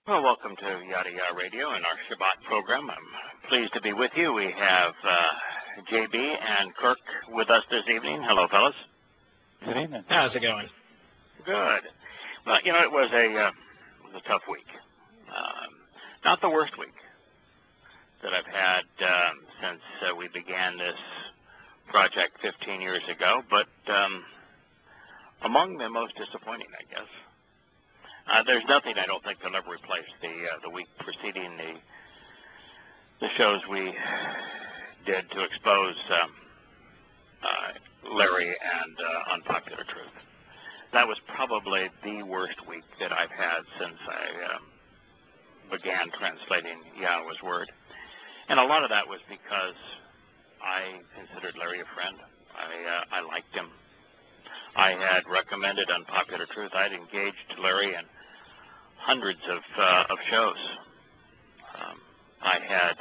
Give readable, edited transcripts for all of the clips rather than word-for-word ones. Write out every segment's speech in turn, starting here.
Well, welcome to Yada Yahweh Radio and our Shabbat program. I'm pleased to be with you. We have JB and Kirk with us this evening. Hello, fellas. Good evening. How's it going? Good. Well, you know, it was a tough week. Not the worst week that I've had since we began this project 15 years ago, but among the most disappointing, I guess. There's nothing I don't think will ever replace the week preceding the shows we did to expose Larry and Unpopular Truth. That was probably the worst week that I've had since I began translating Yahweh's Word. And a lot of that was because I considered Larry a friend. I liked him. I had recommended Unpopular Truth. I'd engaged Larry in hundreds of shows. I had,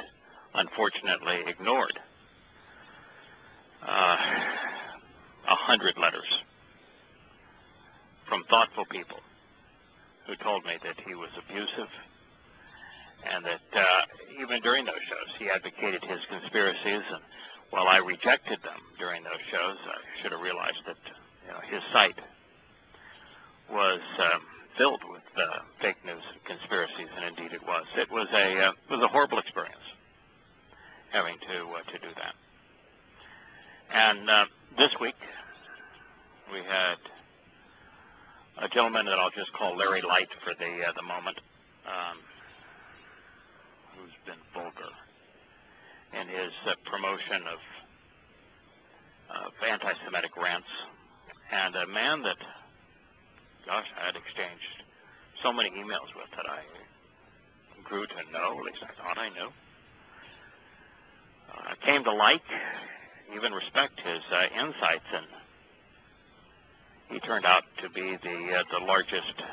unfortunately, ignored 100 letters from thoughtful people who told me that he was abusive and that even during those shows he advocated his conspiracies. And while I rejected them during those shows, I should have realized that his site was filled with fake news and conspiracies, and indeed it was. It was a horrible experience having to do that. And this week we had a gentleman that I'll just call Larry Light for the moment, who's been vulgar in his promotion of anti-Semitic rants, and a man that, gosh, I had exchanged so many emails with that I grew to know, at least I thought I knew. I came to like, even respect his insights, and he turned out to be the largest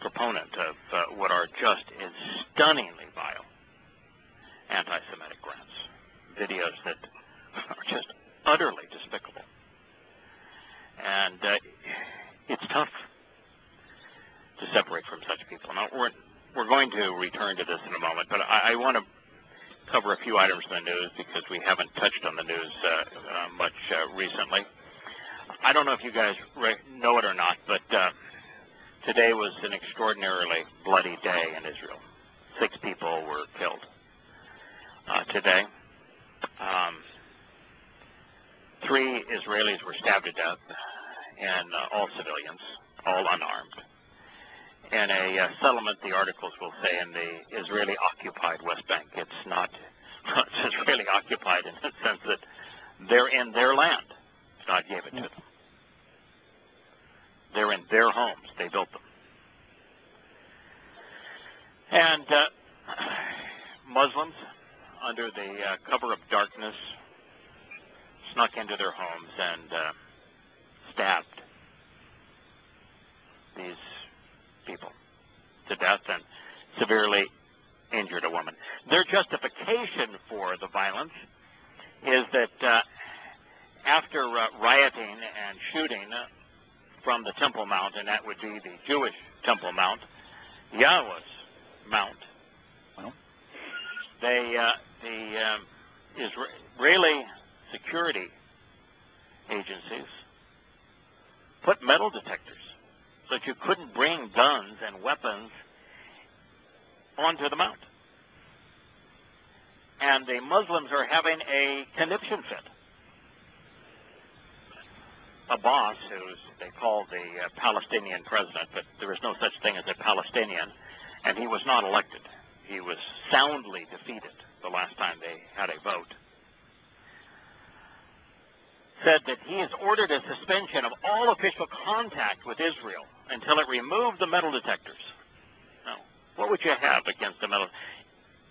proponent of what are just stunningly vile anti-Semitic rants, videos that are just utterly despicable. And it's tough to separate from such people. Now, we're going to return to this in a moment, but I want to cover a few items in the news because we haven't touched on the news much recently. I don't know if you guys know it or not, but today was an extraordinarily bloody day in Israel. 6 people were killed today. 3 Israelis were stabbed to death, and all civilians, all unarmed, in a settlement, the articles will say, in the Israeli-occupied West Bank. It's not, it's Israeli-occupied in the sense that they're in their land. God gave it to them. They're in their homes. They built them. And Muslims, under the cover of darkness, snuck into their homes and stabbed these people to death and severely injured a woman. Their justification for the violence is that after rioting and shooting from the Temple Mount, and that would be the Jewish Temple Mount, Yahweh's Mount, the Israeli security agencies put metal detectors so that you couldn't bring guns and weapons onto the mount. And the Muslims are having a conniption fit. Abbas, who they call the Palestinian president, but there is no such thing as a Palestinian, and he was not elected. He was soundly defeated the last time they had a vote, said that he has ordered a suspension of all official contact with Israel until it removed the metal detectors. Now, what would you have against the metal?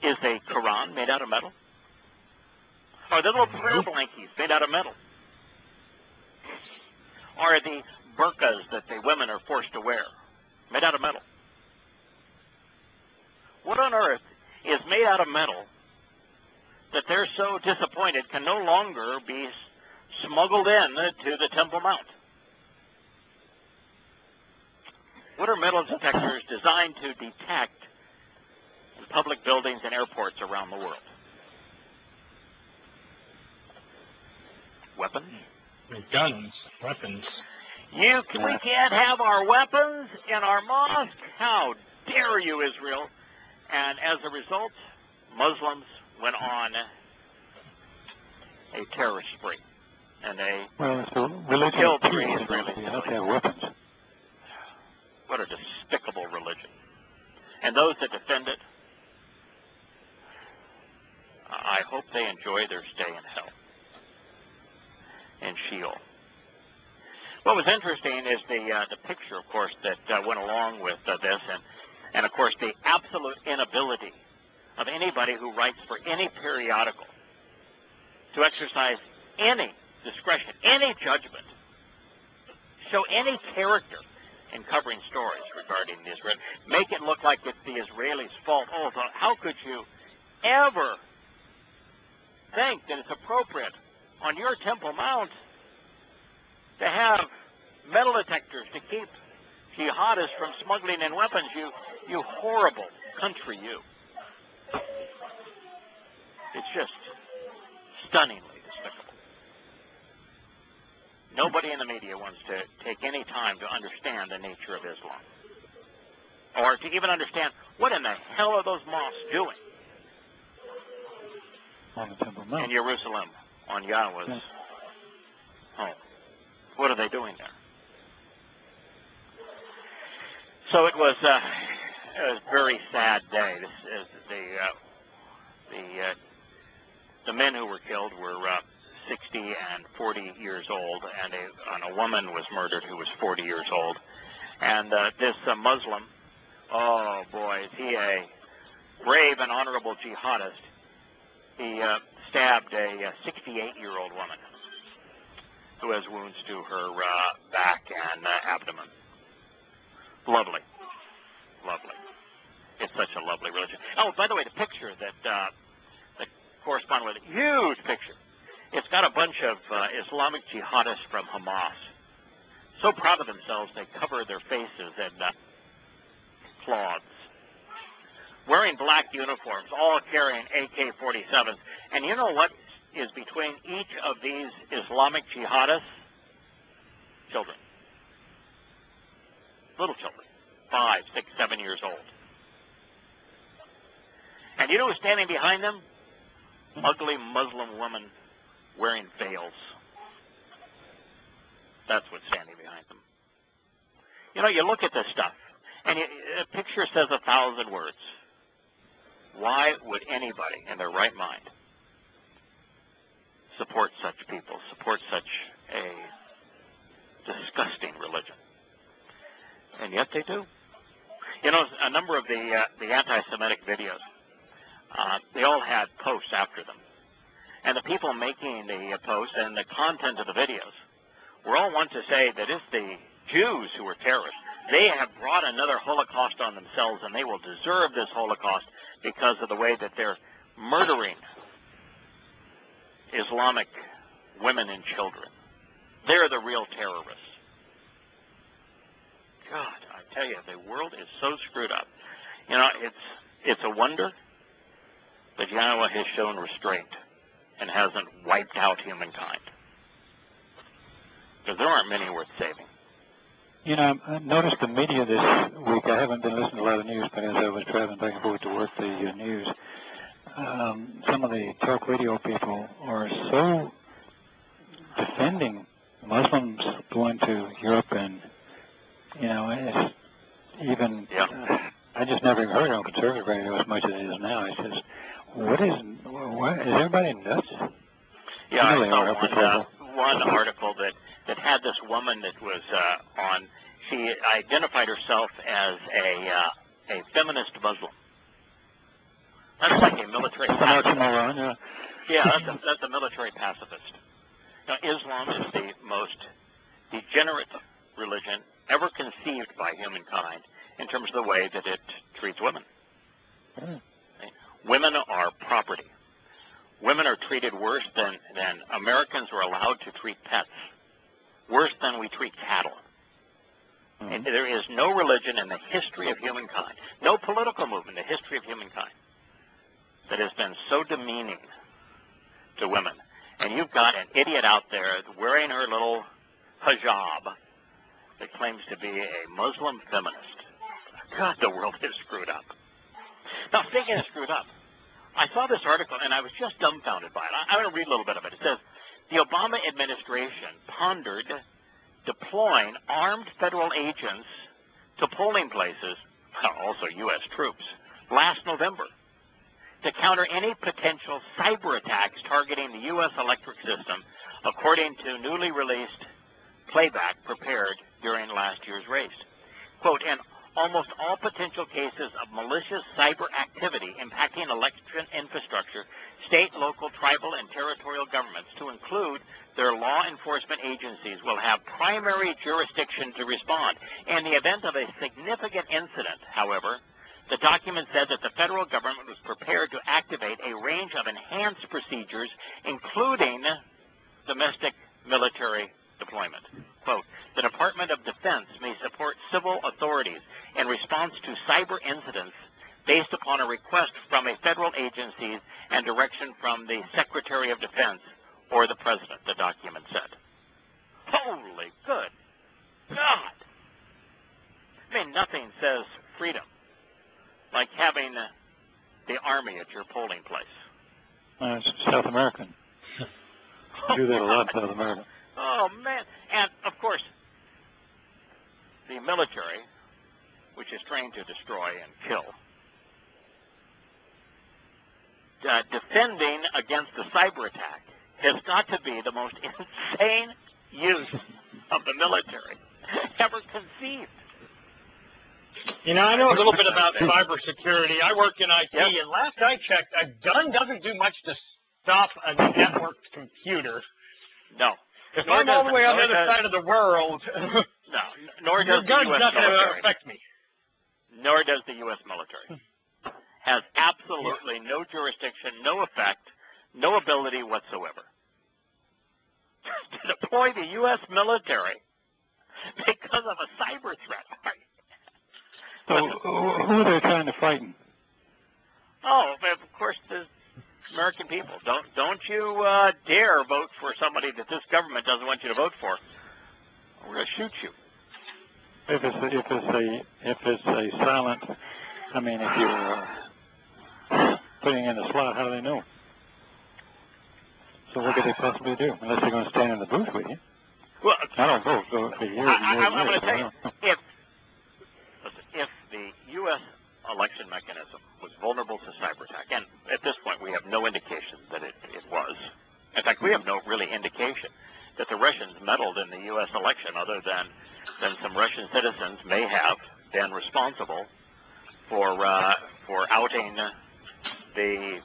Is the Quran made out of metal? Are the little prayer blankies made out of metal? Are the burqas that the women are forced to wear made out of metal? What on earth is made out of metal that they're so disappointed can no longer be smuggled in to the Temple Mount? What are metal detectors designed to detect in public buildings and airports around the world? Weapons? Guns, weapons. We can't have our weapons in our mosque? How dare you, Israel? And as a result, Muslims went on a terrorist spree. And they killed 3 Israelis. You have to have weapons. What a despicable religion. And those that defend it, I hope they enjoy their stay in hell, in Sheol. What was interesting is the picture, of course, that went along with this, and of course the absolute inability of anybody who writes for any periodical to exercise any discretion, any judgment, show any character in covering stories regarding Israel, make it look like it's the Israelis' fault. Oh, how could you ever think that it's appropriate on your Temple Mount to have metal detectors to keep jihadists from smuggling in weapons? You horrible country, you. It's just stunningly despicable. Nobody in the media wants to take any time to understand the nature of Islam, or to even understand what in the hell are those mosques doing on the Temple Mount in Jerusalem, on Yahweh's home. What are they doing there? So it was a very sad day. This is the men who were killed were 60 and 40 years old, and a woman was murdered who was 40 years old. And this Muslim, oh boy, is he a brave and honorable jihadist. He stabbed a 68-year-old woman who has wounds to her back and abdomen. Lovely. Lovely. It's such a lovely religion. Oh, by the way, the picture that corresponded with it, huge picture. It's got a bunch of Islamic jihadists from Hamas. So proud of themselves, they cover their faces in cloths. Wearing black uniforms, all carrying AK-47s. And you know what is between each of these Islamic jihadists? Children. Little children. 5, 6, 7 years old. And you know who's standing behind them? Ugly Muslim women wearing veils. That's what's standing behind them. You know, you look at this stuff, and a picture says 1,000 words. Why would anybody in their right mind support such people, support such a disgusting religion? And yet they do. You know, a number of the anti-Semitic videos, they all had posts after them. And the people making the posts and the content of the videos were all want to say that it's the Jews who were terrorists. They have brought another Holocaust on themselves, and they will deserve this Holocaust because of the way that they're murdering Islamic women and children. They're the real terrorists. God, I tell you, the world is so screwed up. You know, it's a wonder that Yahweh has shown restraint and hasn't wiped out humankind. Because there aren't many worth saving. You know, I noticed the media this week. I haven't been listening to a lot of news, but as I was traveling back and forth to work the news, some of the talk radio people are so defending Muslims going to Europe, and, you know, it's even, I just never even heard it on conservative radio as much as it is now. It's just, is everybody nuts? Yeah, I saw one article that had this woman that was on. She identified herself as a feminist Muslim. That's like a military pacifist. Yeah, that's a military pacifist. Now, Islam is the most degenerate religion ever conceived by humankind in terms of the way that it treats women. Women are property. Women are treated worse than Americans were allowed to treat pets. Worse than we treat cattle. And there is no religion in the history of humankind, no political movement in the history of humankind that has been so demeaning to women. And you've got an idiot out there wearing her little hijab that claims to be a Muslim feminist. God, the world is screwed up. Now, speaking of screwed up, I saw this article, and I was just dumbfounded by it. I'm going to read a little bit of it. It says, the Obama administration pondered deploying armed federal agents to polling places, also U.S. troops, last November to counter any potential cyber attacks targeting the U.S. electric system, according to newly released playback prepared during last year's race. Quote, in almost all potential cases of malicious cyber activity impacting election infrastructure, state, local, tribal, and territorial governments, to include their law enforcement agencies, will have primary jurisdiction to respond. In the event of a significant incident, however, the document said that the federal government was prepared to activate a range of enhanced procedures, including domestic military deployment. Quote, the Department of Defense may support civil authorities in response to cyber incidents based upon a request from a federal agency and direction from the Secretary of Defense or the President, the document said. Holy good God! I mean, nothing says freedom like having the Army at your polling place. It's South American. Do that a lot in South America. Oh, man. And, of course, the military, which is trained to destroy and kill, defending against the cyber attack has got to be the most insane use of the military ever conceived. You know, I know a little bit about cybersecurity. I work in IT, Yep. and last I checked, a gun doesn't do much to stop a networked computer. No. If Nor I'm all does- the way on the nor other does- side of the world, No, nor your does the gun's U.S. not going to military. affect me. Nor does the U.S. military. Has absolutely no jurisdiction, no effect, no ability whatsoever to deploy the U.S. military because of a cyber threat. So who are they trying to frighten? Oh, of course, the American people. Don't you dare vote for somebody that this government doesn't want you to vote for. We're going to shoot you. If it's a silent, I mean, if you're putting in a slot, how do they know? So what could they possibly do? Unless they're going to stand in the booth with you. Well, I don't vote for years and years I'm and going years. to tell you, if the U.S. election mechanism was vulnerable to cyber attack, and at this point we have no indication that it was. In fact, we have no really indication that the Russians meddled in the U.S. election, other than some Russian citizens may have been responsible for outing the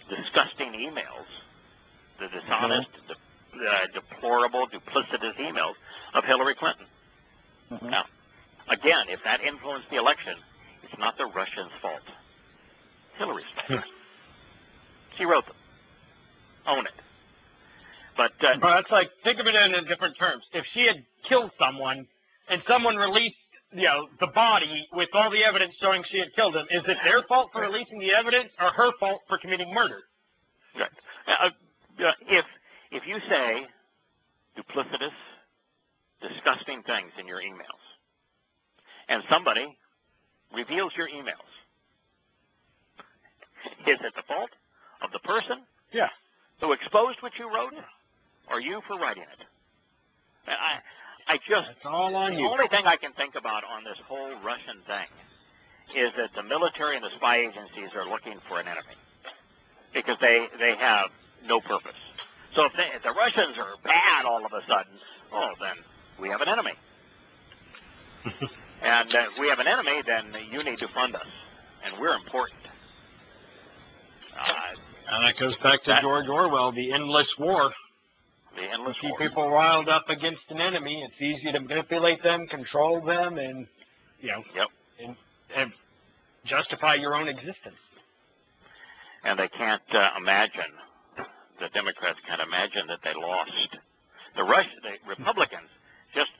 disgusting emails, the dishonest, deplorable, duplicitous emails of Hillary Clinton. Mm-hmm. Now, again, if that influenced the election, it's not the Russians' fault. Hillary's fault. She wrote them. Own it. But it's like, think of it in different terms. If she had killed someone and someone released, the body with all the evidence showing she had killed him, is it their fault for releasing the evidence or her fault for committing murder? right. If you say duplicitous, disgusting things in your emails, and somebody reveals your emails, is it the fault of the person who exposed what you wrote, or you for writing it? It's all on you. The only thing I can think about on this whole Russian thing is that the military and the spy agencies are looking for an enemy because they have no purpose. So if the Russians are bad all of a sudden, then we have an enemy. And if we have an enemy, then you need to fund us, and we're important. And that goes back to George Orwell, the endless war. The endless keep war. people riled up against an enemy. It's easy to manipulate them, control them, and and justify your own existence. And they can't imagine. The Democrats can't imagine that they lost. The Republicans just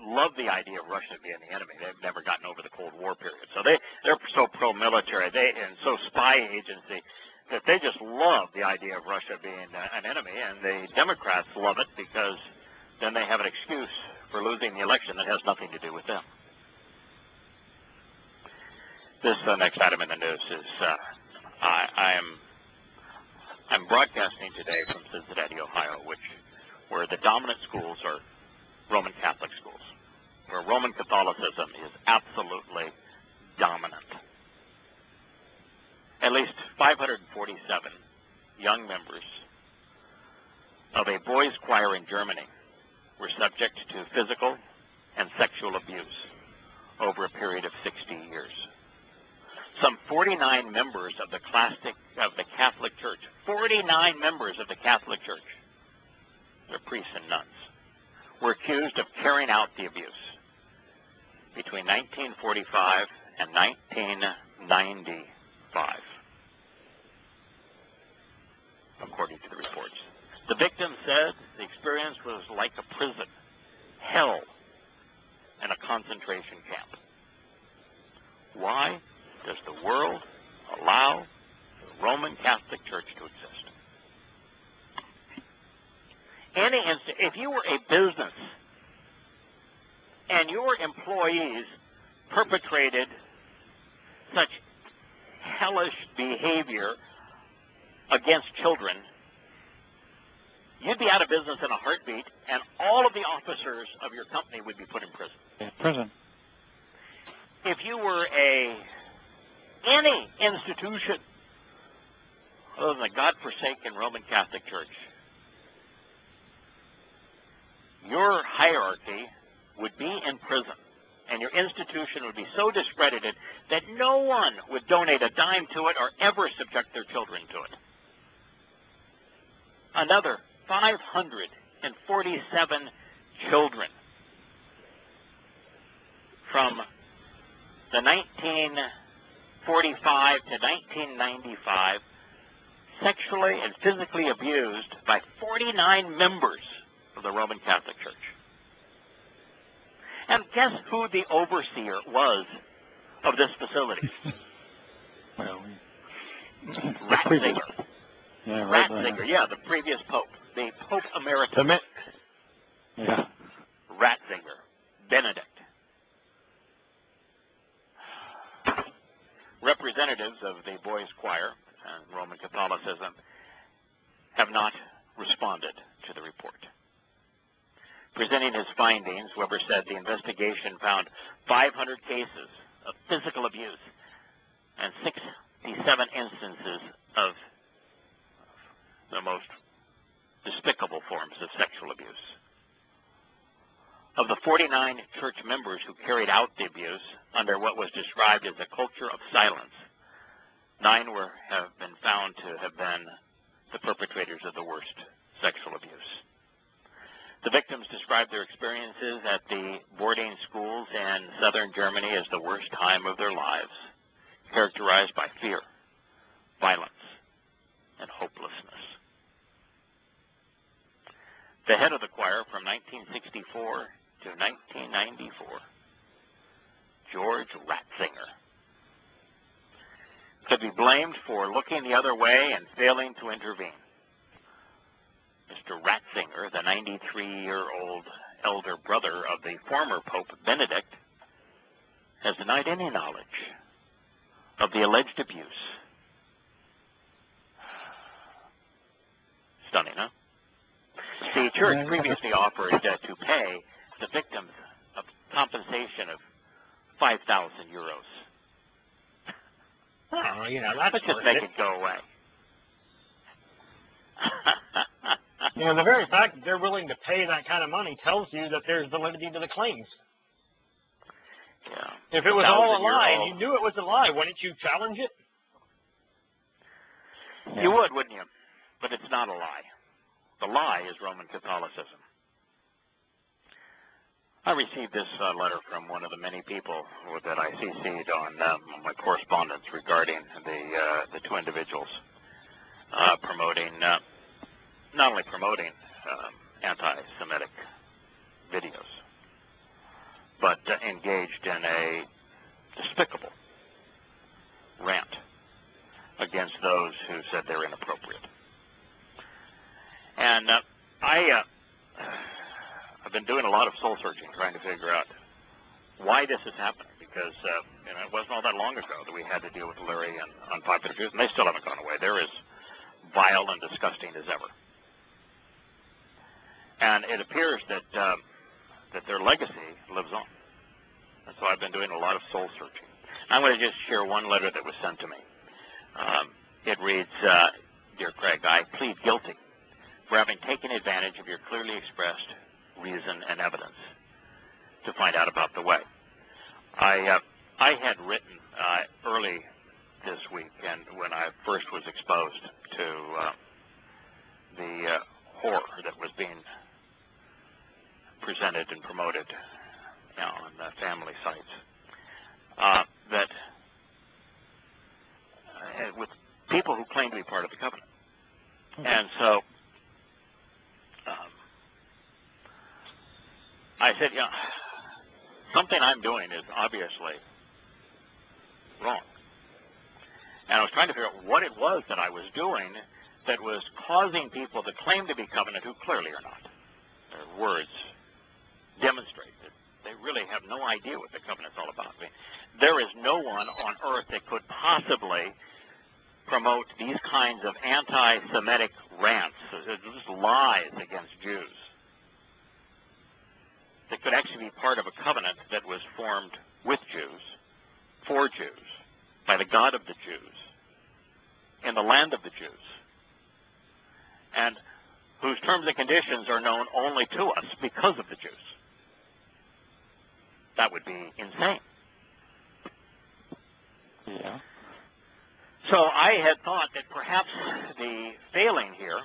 love the idea of Russia being the enemy. They've never gotten over the Cold War period. So they're so pro-military and so spy agency that they just love the idea of Russia being an enemy, and the Democrats love it because then they have an excuse for losing the election that has nothing to do with them. This next item in the news is I'm broadcasting today from Cincinnati, Ohio, where the dominant schools are Roman Catholic schools, where Roman Catholicism is absolutely dominant. At least 547 young members of a boys' choir in Germany were subject to physical and sexual abuse over a period of 60 years. Some 49 members of the Catholic Church, 49 members of the Catholic Church, they're priests and nuns, were accused of carrying out the abuse between 1945 and 1995, according to the reports. The victim said the experience was like a prison, hell, and a concentration camp. Why does the world allow the Roman Catholic Church to exist? If you were a business and your employees perpetrated such hellish behavior against children, you'd be out of business in a heartbeat, and all of the officers of your company would be put in prison. In prison. If you were any institution other than the God-forsaken Roman Catholic Church, your hierarchy would be in prison, and your institution would be so discredited that no one would donate a dime to it or ever subject their children to it. Another 547 children from the 1945 to 1995 sexually and physically abused by 49 members of the Roman Catholic Church. And guess who the overseer was of this facility? Well, Ratzinger. Yeah, Ratzinger, yeah, the previous pope. The Pope Emeritus. Yeah. Ratzinger. Benedict. Representatives of the boys' choir and Roman Catholicism have not responded to the report. Presenting his findings, Weber said the investigation found 500 cases of physical abuse and 67 instances of the most despicable forms of sexual abuse. Of the 49 church members who carried out the abuse under what was described as a culture of silence, 9 have been found to have been the perpetrators of the worst sexual abuse. The victims described their experiences at the boarding schools in southern Germany as the worst time of their lives, characterized by fear, violence, and hopelessness. The head of the choir from 1964 to 1994, George Ratzinger, could be blamed for looking the other way and failing to intervene. Mr. Ratzinger, the 93-year-old elder brother of the former Pope Benedict, has denied any knowledge of the alleged abuse. Stunning, huh? The church previously offered to pay the victims a compensation of 5,000 euros. Oh, that's Let's just make it go away. The very fact that they're willing to pay that kind of money tells you that there's validity to the claims. Yeah. If it was all a lie and you knew it was a lie, wouldn't you challenge it? You would, wouldn't you? But it's not a lie. The lie is Roman Catholicism. I received this letter from one of the many people that I CC'd on my correspondence regarding the two individuals not only promoting anti-Semitic videos, but engaged in a despicable rant against those who said they're inappropriate. And I've been doing a lot of soul searching, trying to figure out why this is happening, because it wasn't all that long ago that we had to deal with Larry and unpopular views, and they still haven't gone away. They're as vile and disgusting as ever. And it appears that their legacy lives on. And so I've been doing a lot of soul searching. I'm going to just share one letter that was sent to me. It reads, Dear Craig, I plead guilty for having taken advantage of your clearly expressed reason and evidence to find out about the way. I had written early this week, and when I first was exposed to the horror that was being presented and promoted on family sites, that with people who claim to be part of the covenant. And so I said, something I'm doing is obviously wrong. And I was trying to figure out what it was that I was doing that was causing people to claim to be covenant who clearly are not. Their words demonstrate that they really have no idea what the covenant's all about. I mean, there is no one on earth that could possibly promote these kinds of anti-Semitic rants, just lies against Jews, that could actually be part of a covenant that was formed with Jews, for Jews, by the God of the Jews, in the land of the Jews, and whose terms and conditions are known only to us because of the Jews. That would be insane. Yeah. So I had thought that perhaps the failing here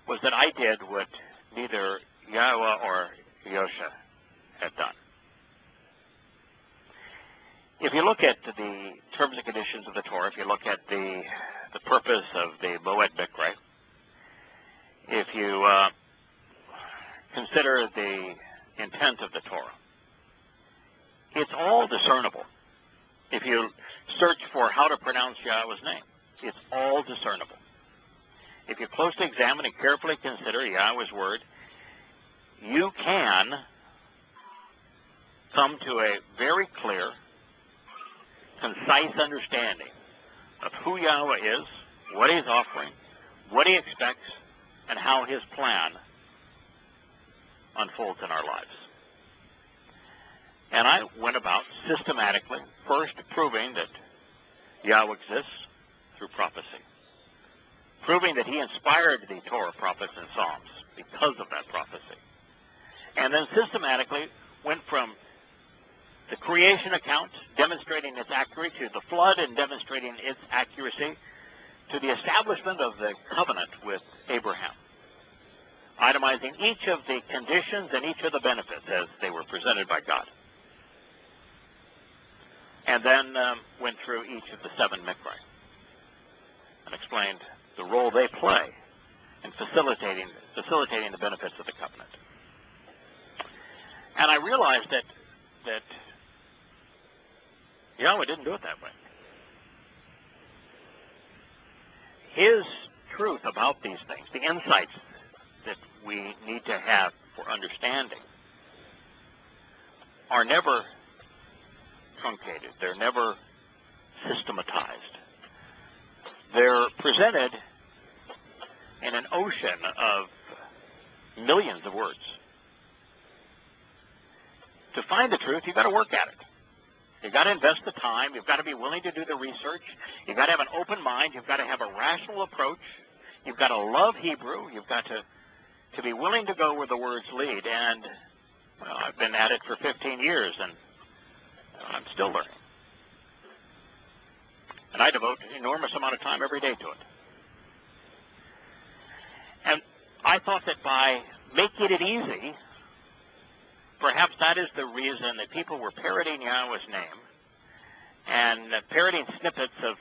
was that I did what neither Yahowah or Yosha had done. If you look at the terms and conditions of the Torah, if you look at the purpose of the Moed Mikre, if you consider the intent of the Torah, it's all discernible. If you search for how to pronounce Yahweh's name, it's all discernible. If you closely examine and carefully consider Yahweh's word, you can come to a very clear, concise understanding of who Yahweh is, what he's offering, what he expects, and how his plan unfolds in our lives. And I went about systematically, first proving that Yahweh exists through prophecy, proving that he inspired the Torah, prophets, and Psalms because of that prophecy. And then systematically went from the creation account, demonstrating its accuracy, to the flood and demonstrating its accuracy, to the establishment of the covenant with Abraham, itemizing each of the conditions and each of the benefits as they were presented by God. And then went through each of the 7 mikra and explained the role they play in facilitating the benefits of the covenant. And I realized that Yahweh didn't do it that way. His truth about these things, the insights that we need to have for understanding, are never truncated. They're never systematized. They're presented in an ocean of millions of words. To find the truth, you've got to work at it. You've got to invest the time. You've got to be willing to do the research. You've got to have an open mind. You've got to have a rational approach. You've got to love Hebrew. You've got to be willing to go where the words lead. And well, I've been at it for 15 years, and I'm still learning. And I devote an enormous amount of time every day to it. And I thought that by making it easy, perhaps that is the reason that people were parroting Yahweh's name and parroting snippets of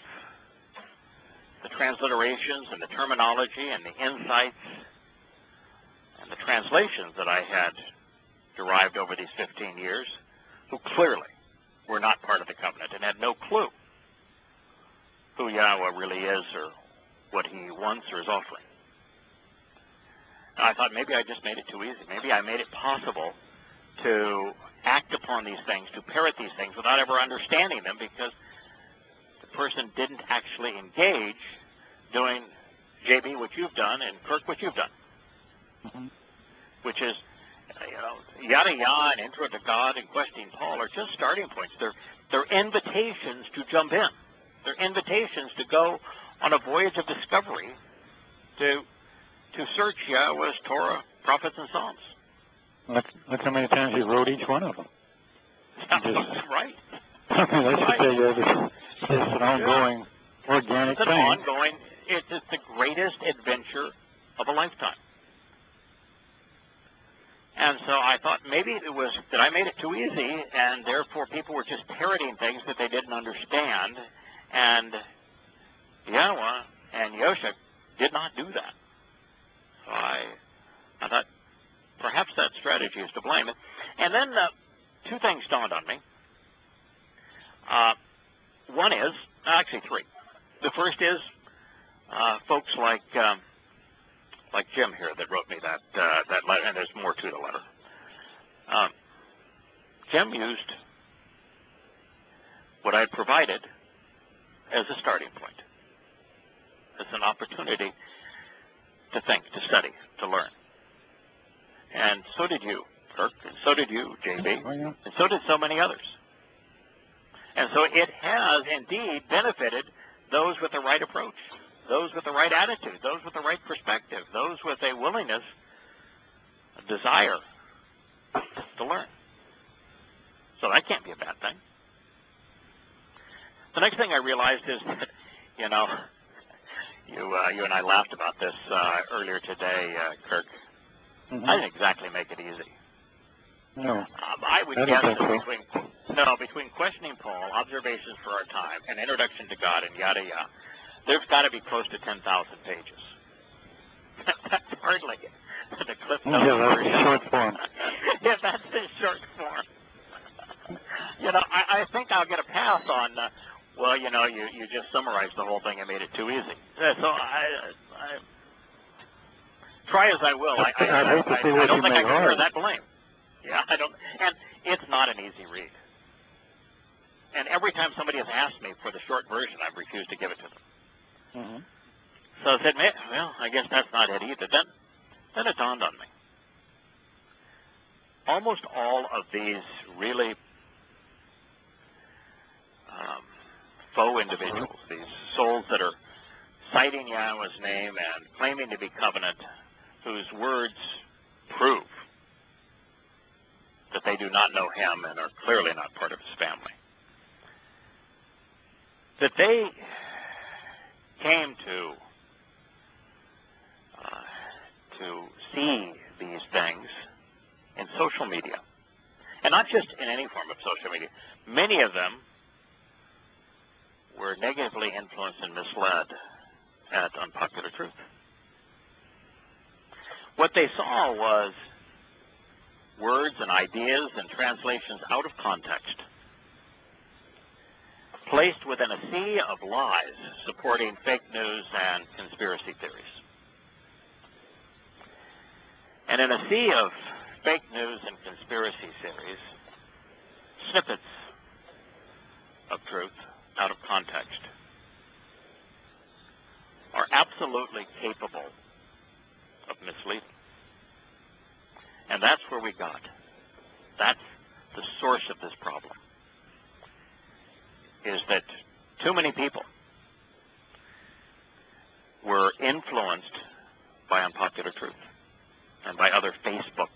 the transliterations and the terminology and the insights and the translations that I had derived over these 15 years who clearly were not part of the covenant and had no clue who Yahweh really is or what he wants or is offering. And I thought maybe I just made it too easy. Maybe I made it possible to act upon these things, to parrot these things without ever understanding them, because the person didn't actually engage doing, JB, what you've done, and Kirk, what you've done. Mm-hmm. Which is, Yada Yah and Intro to God and Questioning Paul are just starting points. They're invitations to jump in. They're invitations to go on a voyage of discovery to search Yahweh's Torah, prophets, and Psalms. Look how many times you wrote each one of them. That's right. I mean, I should tell you, it's an ongoing, organic thing. It's the greatest adventure of a lifetime. And so I thought maybe it was that I made it too easy, and therefore people were just parroting things that they didn't understand, and Yahweh and Yosha did not do that. So I thought perhaps that strategy is to blame. And then two things dawned on me. One is, actually three. The first is folks like Jim here that wrote me that letter, and there's more to the letter. Jim used what I had provided as a starting point, as an opportunity to think, to study, to learn. And so did you, Kirk, and so did you, JB, and so did so many others. And so it has indeed benefited those with the right approach, those with the right attitude, those with the right perspective, those with a willingness, a desire to learn. So that can't be a bad thing. The next thing I realized is that, you and I laughed about this earlier today, Kirk. Mm-hmm. I didn't exactly make it easy. No. I would guess that between Questioning Paul, Observations for Our Time, and Introduction to God, and Yada Yah, there's got to be close to 10,000 pages. That's hardly the clip notes. Yeah, that's the short form. Yeah, that's the short form. I think I'll get a pass on, you just summarized the whole thing and made it too easy. So I try as I will. I don't think I can bear that blame. Yeah, I don't. And it's not an easy read. And every time somebody has asked me for the short version, I've refused to give it to them. Mm-hmm. So I said, well, I guess that's not it either. Then it dawned on me. Almost all of these really faux individuals, these souls that are citing Yahweh's name and claiming to be covenant, whose words prove that they do not know him and are clearly not part of his family, that they came to see these things in social media, and not just in any form of social media. Many of them were negatively influenced and misled at unpopular truth. What they saw was words and ideas and translations out of context, placed within a sea of lies supporting fake news and conspiracy theories. And in a sea of fake news and conspiracy theories, snippets of truth out of context are absolutely capable of misleading. And that's where we got. That's the source of this problem, is that too many people were influenced by unpopular truth and by other Facebook,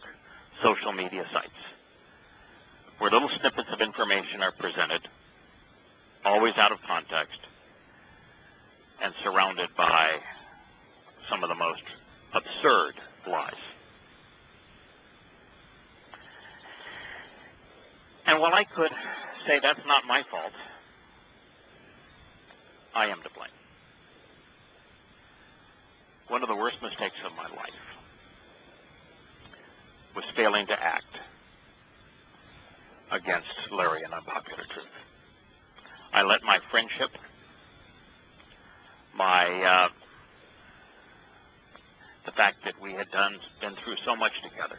social media sites, where little snippets of information are presented, always out of context, and surrounded by some of the most absurd lies. And while I could say that's not my fault, I am to blame. One of the worst mistakes of my life was failing to act against Larry and Unpopular Truth. I let my friendship, the fact that we had been through so much together,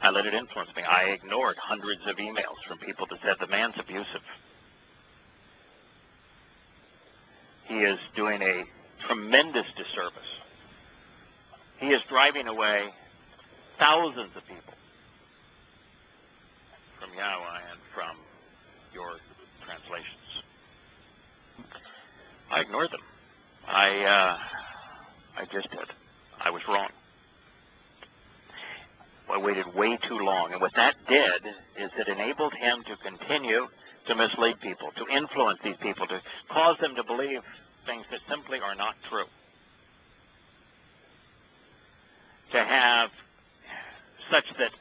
I let it influence me. I ignored hundreds of emails from people that said the man's abusive. He is doing a tremendous disservice. He is driving away thousands of people from Yahowah and from your translations. I ignored them. I just did. I was wrong. I waited way too long, and what that did is it enabled him to continue to mislead people, to influence these people, to cause them to believe things that simply are not true. To have such that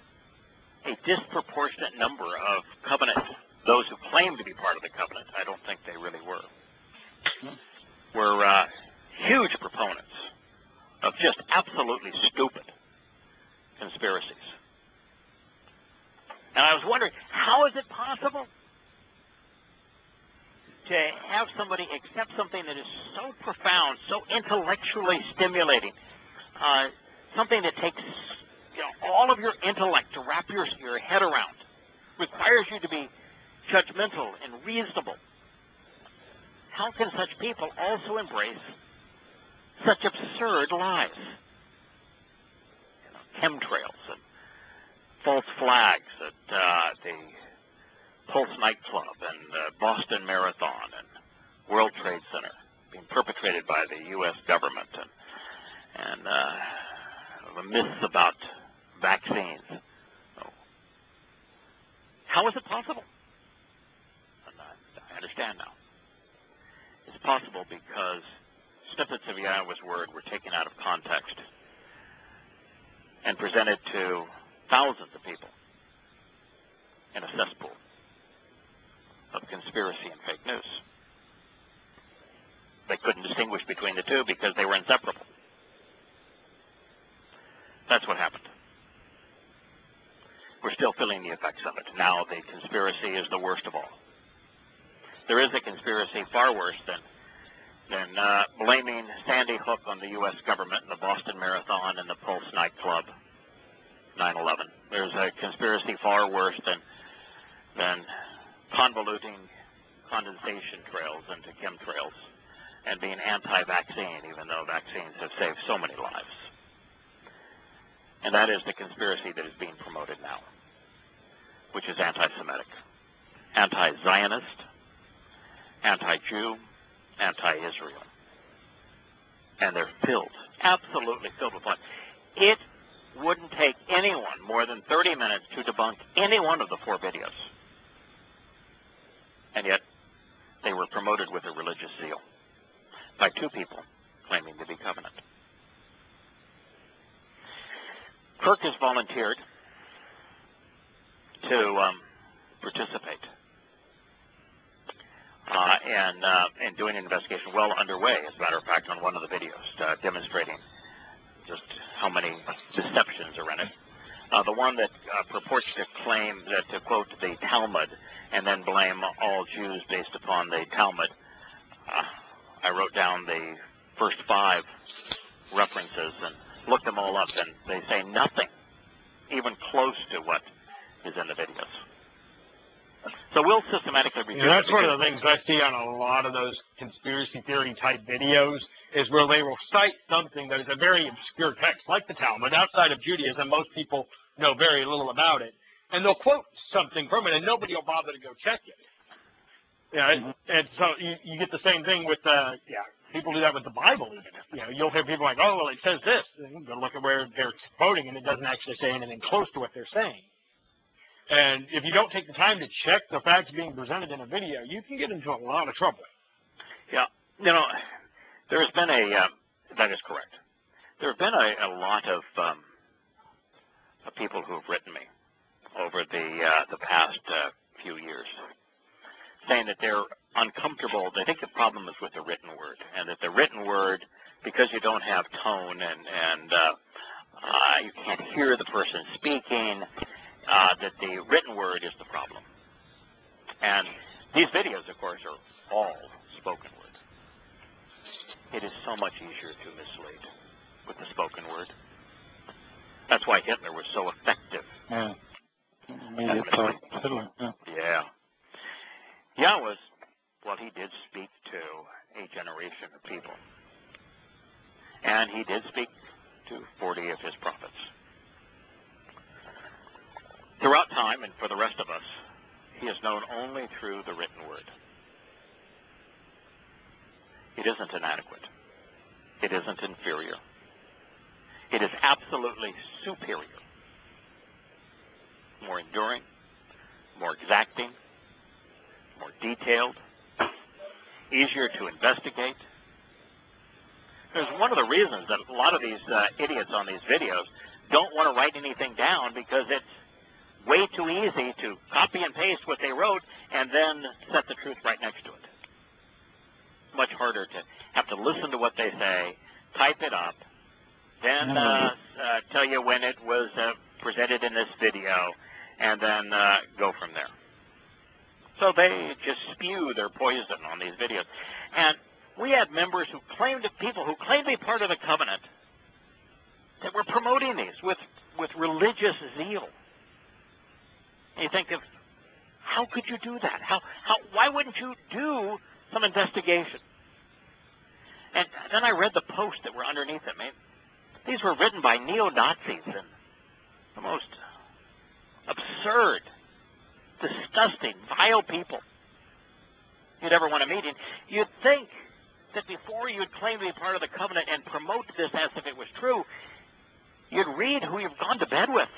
a disproportionate number of covenant, those who claim to be part of the covenant, I don't think they really were huge proponents of just absolutely stupid conspiracies. And I was wondering, how is it possible to have somebody accept something that is so profound, so intellectually stimulating, something that takes all of your intellect to wrap your head around, requires you to be judgmental and reasonable. How can such people also embrace such absurd lies? Chemtrails and false flags at the Pulse nightclub and Boston Marathon and World Trade Center being perpetrated by the U.S. government, and the myths about vaccines. How is it possible? I understand now. It's possible because snippets of Yahweh's word were taken out of context and presented to thousands of people in a cesspool of conspiracy and fake news. They couldn't distinguish between the two because they were inseparable. That's what happened. We're still feeling the effects of it. Now the conspiracy is the worst of all. There is a conspiracy far worse than blaming Sandy Hook on the U.S. government and the Boston Marathon and the Pulse nightclub, 9/11. There's a conspiracy far worse than convoluting condensation trails into chemtrails and being anti-vaccine, even though vaccines have saved so many lives. And that is the conspiracy that is being promoted now, which is anti-Semitic, anti-Zionist, anti-Jew, anti-Israel. And they're filled, absolutely filled with lies. It wouldn't take anyone more than 30 minutes to debunk any one of the 4 videos. And yet, they were promoted with a religious zeal by 2 people claiming to be covenant. Kirk has volunteered to participate in doing an investigation well underway, as a matter of fact, on one of the videos, demonstrating just how many deceptions are in it. The one that purports to claim that, to quote the Talmud, and then blame all Jews based upon the Talmud. I wrote down the first 5 references and looked them all up, and they say nothing even close to what is in the videos. So we'll systematically review. And that's one of the things I see on a lot of those conspiracy theory type videos, is where they will cite something that is a very obscure text, like the Talmud. Outside of Judaism, most people know very little about it. And they'll quote something from it, and nobody will bother to go check it. Yeah, and so you get the same thing with, people do that with the Bible even. You'll hear people like, oh, well, it says this. And go look at where they're quoting, and it doesn't actually say anything close to what they're saying. And if you don't take the time to check the facts being presented in a video, you can get into a lot of trouble. Yeah. There has been that is correct. There have been a lot of people who have written me over the past few years, saying that they're uncomfortable. They think the problem is with the written word, and that the written word, because you don't have tone and you can't hear the person speaking, that the written word is the problem. And these videos, of course, are all spoken word. It is so much easier to mislead with the spoken word. That's why Hitler was so effective. Yeah. Immediate thought. Hitler. Yeah. Yeah. Yahweh, well, he did speak to a generation of people. And he did speak to 40 of his prophets. Throughout time, and for the rest of us, he is known only through the written word. It isn't inadequate. It isn't inferior. It is absolutely superior. More enduring, more exacting, more detailed, easier to investigate. There's one of the reasons that a lot of these idiots on these videos don't want to write anything down, because it's way too easy to copy and paste what they wrote and then set the truth right next to it. Much harder to have to listen to what they say, type it up, then tell you when it was presented in this video, and then go from there. So they just spew their poison on these videos. And we had members who claimed, people who claimed to be part of the covenant, that were promoting these with religious zeal. And you think of, how could you do that? Why wouldn't you do some investigation? And then I read the posts that were underneath it. Man, these were written by neo-Nazis and the most absurd, disgusting, vile people you'd ever want to meet. And you'd think that before you'd claim to be part of the covenant and promote this as if it was true, you'd read who you've gone to bed with,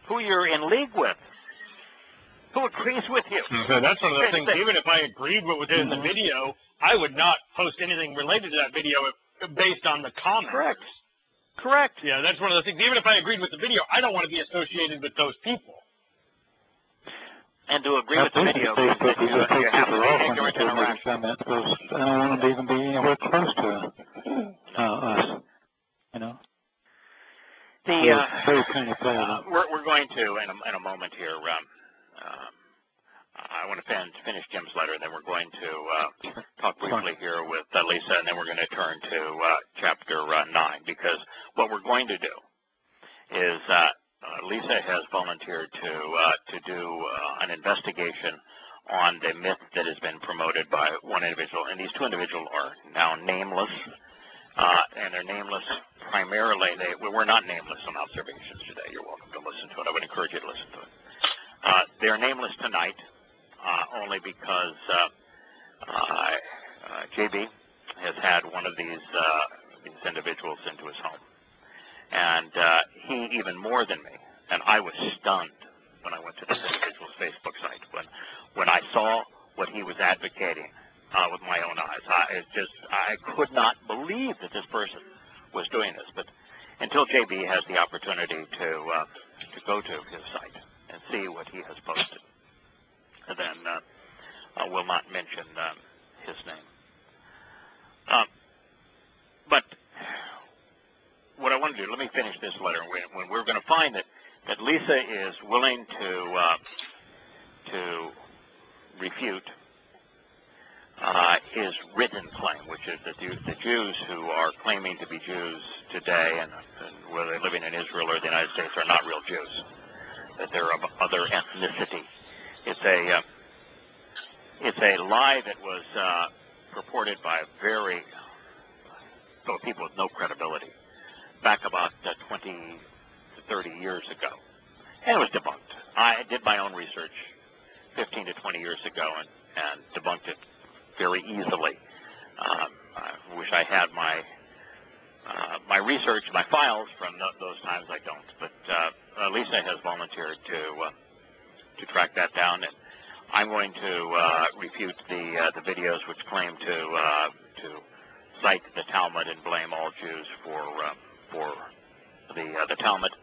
who you're in league with, who agrees with you. So that's one of those things. Even if I agreed with what was in the video, I would not post anything related to that video based on the comments. Correct. Yeah, that's one of the things. Even if I agreed with the video, I don't want to be associated with those people. And to agree with the video, you have to be ignorant and irrational. I don't want them to even be anywhere close to us. You know. We're going to in a moment here. I want to finish Jim's letter, and then we're going to talk briefly here with Lisa, and then we're going to turn to chapter 9, because what we're going to do is Lisa has volunteered to do an investigation on the myth that has been promoted by one individual, and these two individuals are now nameless, and they're nameless primarily. We're not nameless on observations today. You're welcome to listen to it. I would encourage you to listen to it. They're nameless tonight only because JB has had one of these individuals into his home. And he, even more than me, and I was stunned when I went to this individual's Facebook site, when I saw what he was advocating with my own eyes. I could not believe that this person was doing this. But until JB has the opportunity to go to his site and see what he has posted, and then we'll not mention his name. But what I want to do, let me finish this letter. When we're going to find that Lisa is willing to refute his written claim, which is that the Jews who are claiming to be Jews today, and whether they're living in Israel or the United States, are not real Jews, that they're of other ethnicity. It's a lie that was purported by people with no credibility back about 20 to 30 years ago, and it was debunked. I did my own research 15 to 20 years ago and debunked it very easily. I wish I had my research, my files from those times. I don't, but Lisa has volunteered to track that down, and I'm going to refute the videos which claim to cite the Talmud and blame all Jews for the Talmud,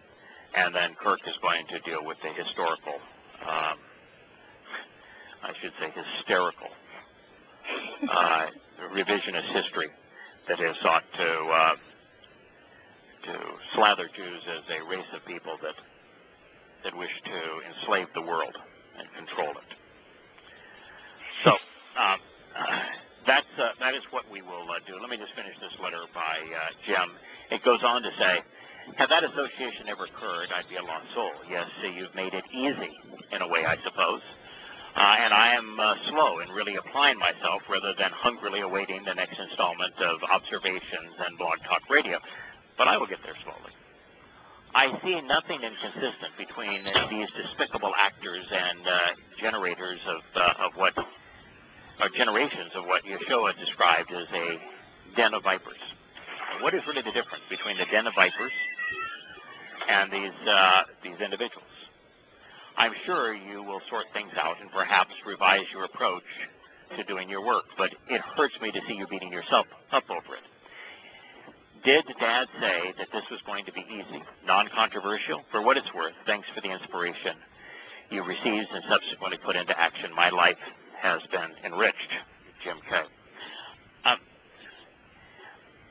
and then Kirk is going to deal with the historical, I should say hysterical, revisionist history that has sought to slather Jews as a race of people that wish to enslave the world and control it. what we will do. Let me just finish this letter by Jim. It goes on to say, had that association ever occurred, I'd be a lost soul. Yes, you've made it easy in a way, I suppose. And I am slow in really applying myself rather than hungrily awaiting the next installment of observations and blog talk radio. But I will get there slowly. I see nothing inconsistent between these despicable actors and generators of what, or generations of what Yahowah described as a den of vipers. What is really the difference between the den of vipers and these individuals? I'm sure you will sort things out and perhaps revise your approach to doing your work, but it hurts me to see you beating yourself up over it. Did Dad say that this was going to be easy, non-controversial? For what it's worth, thanks for the inspiration you received and subsequently put into action. My life has been enriched. Jim K.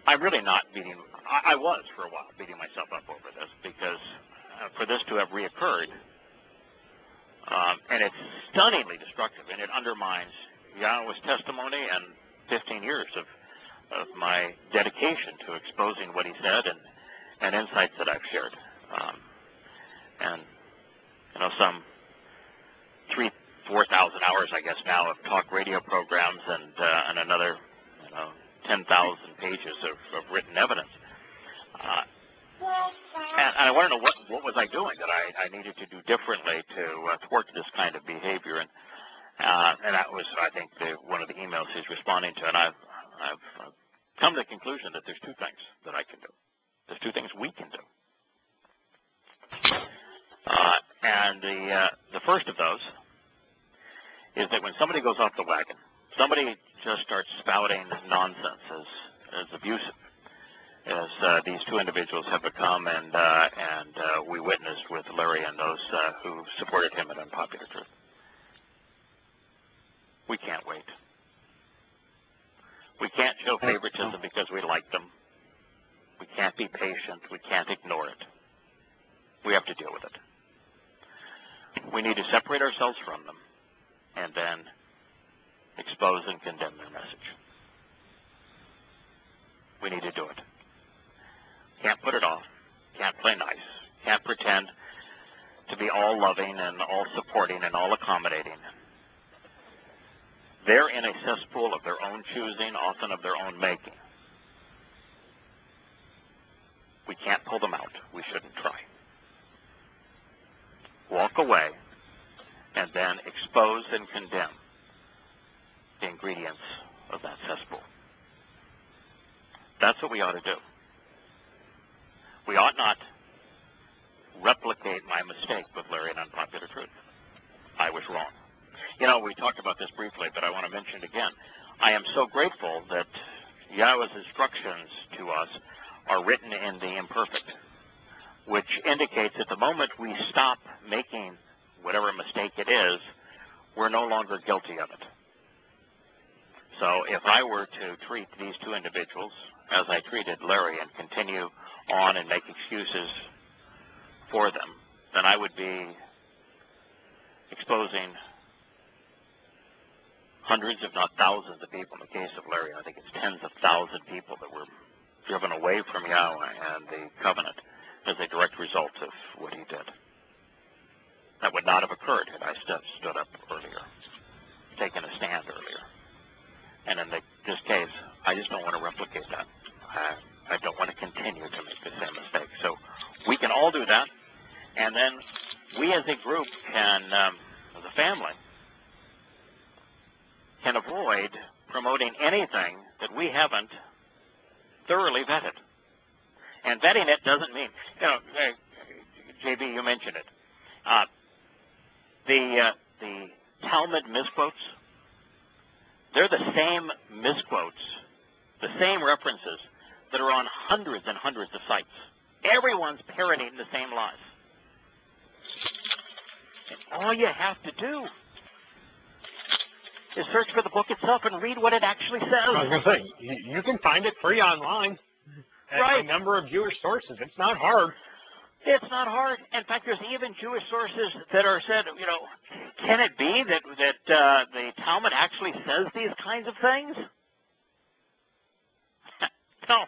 I'm really not beating, I was for a while beating myself up over this because for this to have reoccurred, and it's stunningly destructive, and it undermines Yahowah's testimony and 15 years of my dedication to exposing what he said and insights that I've shared. And, you know, some 4,000 hours, I guess, now of talk radio programs and another, 10,000 pages of written evidence. And I want to know what was I doing that I needed to do differently to thwart this kind of behavior. And that was, I think, one of the emails he's responding to. And I've come to the conclusion that there's two things that I can do. There's two things we can do. And the first of those is that when somebody goes off the wagon, somebody just starts spouting nonsense as abusive as these two individuals have become, and we witnessed with Larry and those who supported him in Unpopular Truth. We can't wait. We can't show favoritism because we like them. We can't be patient. We can't ignore it. We have to deal with it. We need to separate ourselves from them and then expose and condemn their message. We need to do it. Can't put it off. Can't play nice. Can't pretend to be all loving and all supporting and all accommodating. They're in a cesspool of their own choosing, often of their own making. We can't pull them out. We shouldn't try. Walk away and then expose and condemn the ingredients of that cesspool. That's what we ought to do. We ought not replicate my mistake with Larry and Unpopular Truth. I was wrong. You know, we talked about this briefly, but I want to mention it again. I am so grateful that Yahowah's instructions to us are written in the imperfect, which indicates that the moment we stop making whatever mistake it is, we're no longer guilty of it. So if I were to treat these two individuals as I treated Larry and continue on and make excuses for them, then I would be exposing hundreds, if not thousands of people. In the case of Larry, I think it's tens of thousands of people that were driven away from Yahowah and the covenant as a direct result of what he did. That would not have occurred had I stood up earlier, taken a stand earlier. And in this case, I just don't want to replicate that. I don't want to continue to make the same mistake. So we can all do that. And then we as a group can, as a family, can avoid promoting anything that we haven't thoroughly vetted. And vetting it doesn't mean, JB, you mentioned it. The Talmud misquotes, they're the same misquotes, the same references that are on hundreds and hundreds of sites. Everyone's parroting the same lies. And all you have to do is search for the book itself and read what it actually says. I was going to say, you can find it free online at a number of Jewish sources. It's not hard. It's not hard. In fact, there's even Jewish sources that are said, can it be that the Talmud actually says these kinds of things? No.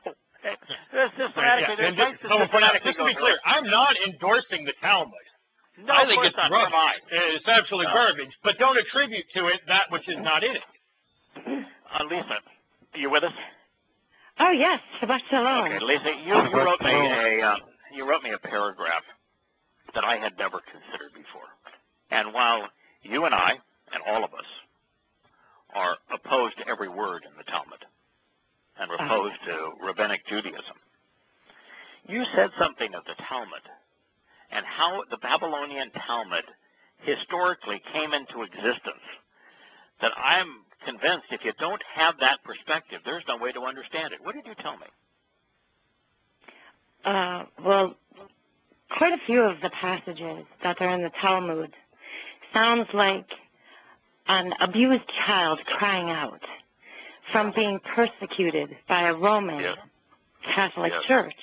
There's systematically, there's ways to systematically just to be clear, I'm not endorsing the Talmud. No, I think of it's course not. rubbish. It's absolutely garbage. But don't attribute to it that which is not in it. Lisa, are you with us? Oh yes, Shabbat Shalom. Okay, Lisa, you wrote me a paragraph that I had never considered before. And while you and I and all of us are opposed to every word in the Talmud and opposed to rabbinic Judaism, you said something of the Talmud and how the Babylonian Talmud historically came into existence that I'm convinced if you don't have that perspective, there's no way to understand it. What did you tell me? Well, quite a few of the passages that are in the Talmud sounds like an abused child crying out from being persecuted by a Roman Catholic Church.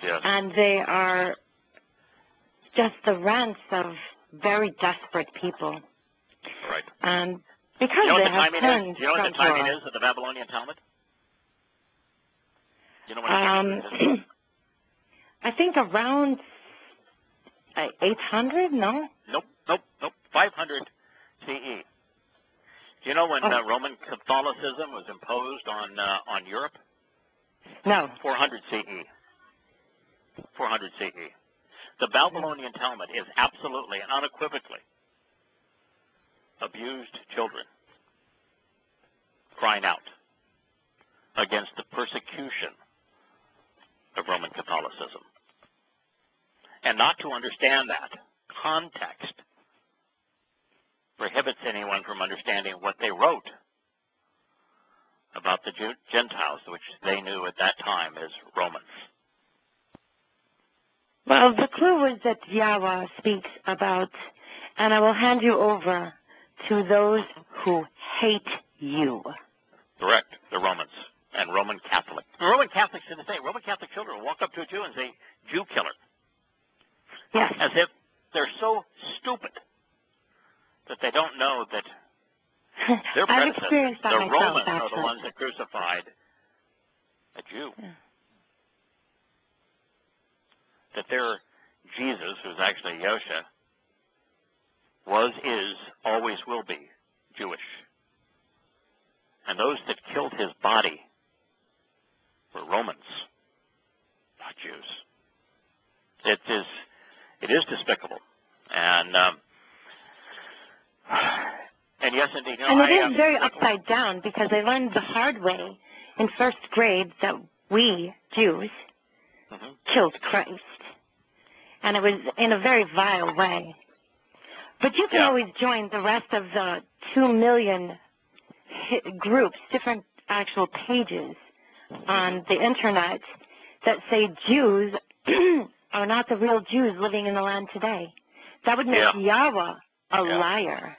Yes. And they are just the rants of very desperate people. Right. And because you know they what the have timing turned is? Do you know what from the timing Torah. is of the Babylonian Talmud? Do you know what it is? I think around 800, no? Nope. 500 CE. Do you know when Roman Catholicism was imposed on Europe? No. 400 CE. 400 CE. The Babylonian Talmud is absolutely and unequivocally abused children crying out against the persecution of Roman Catholicism. And not to understand that context prohibits anyone from understanding what they wrote about the Gentiles, which they knew at that time as Romans. Well, the clue was that Yahweh speaks about, and I will hand you over to those who hate you. Correct, the Romans and Roman Catholic. Roman Catholics do the same. Roman Catholic children will walk up to a Jew and say, Jew killer. Yes. As if they're so stupid that they don't know that their I've experienced that the myself, Romans actually. are the ones that crucified a Jew. Yeah. That their Jesus, who's actually Yosha, was, is, always will be Jewish. And those that killed his body were Romans, not Jews. It is despicable. And yes, indeed. You know, and it is very upside down because I learned the hard way in first grade that we, Jews, killed Christ. And it was in a very vile way. But you can always join the rest of the 2 million groups, different actual pages on the internet that say Jews are not the real Jews living in the land today. That would make Yahweh a liar.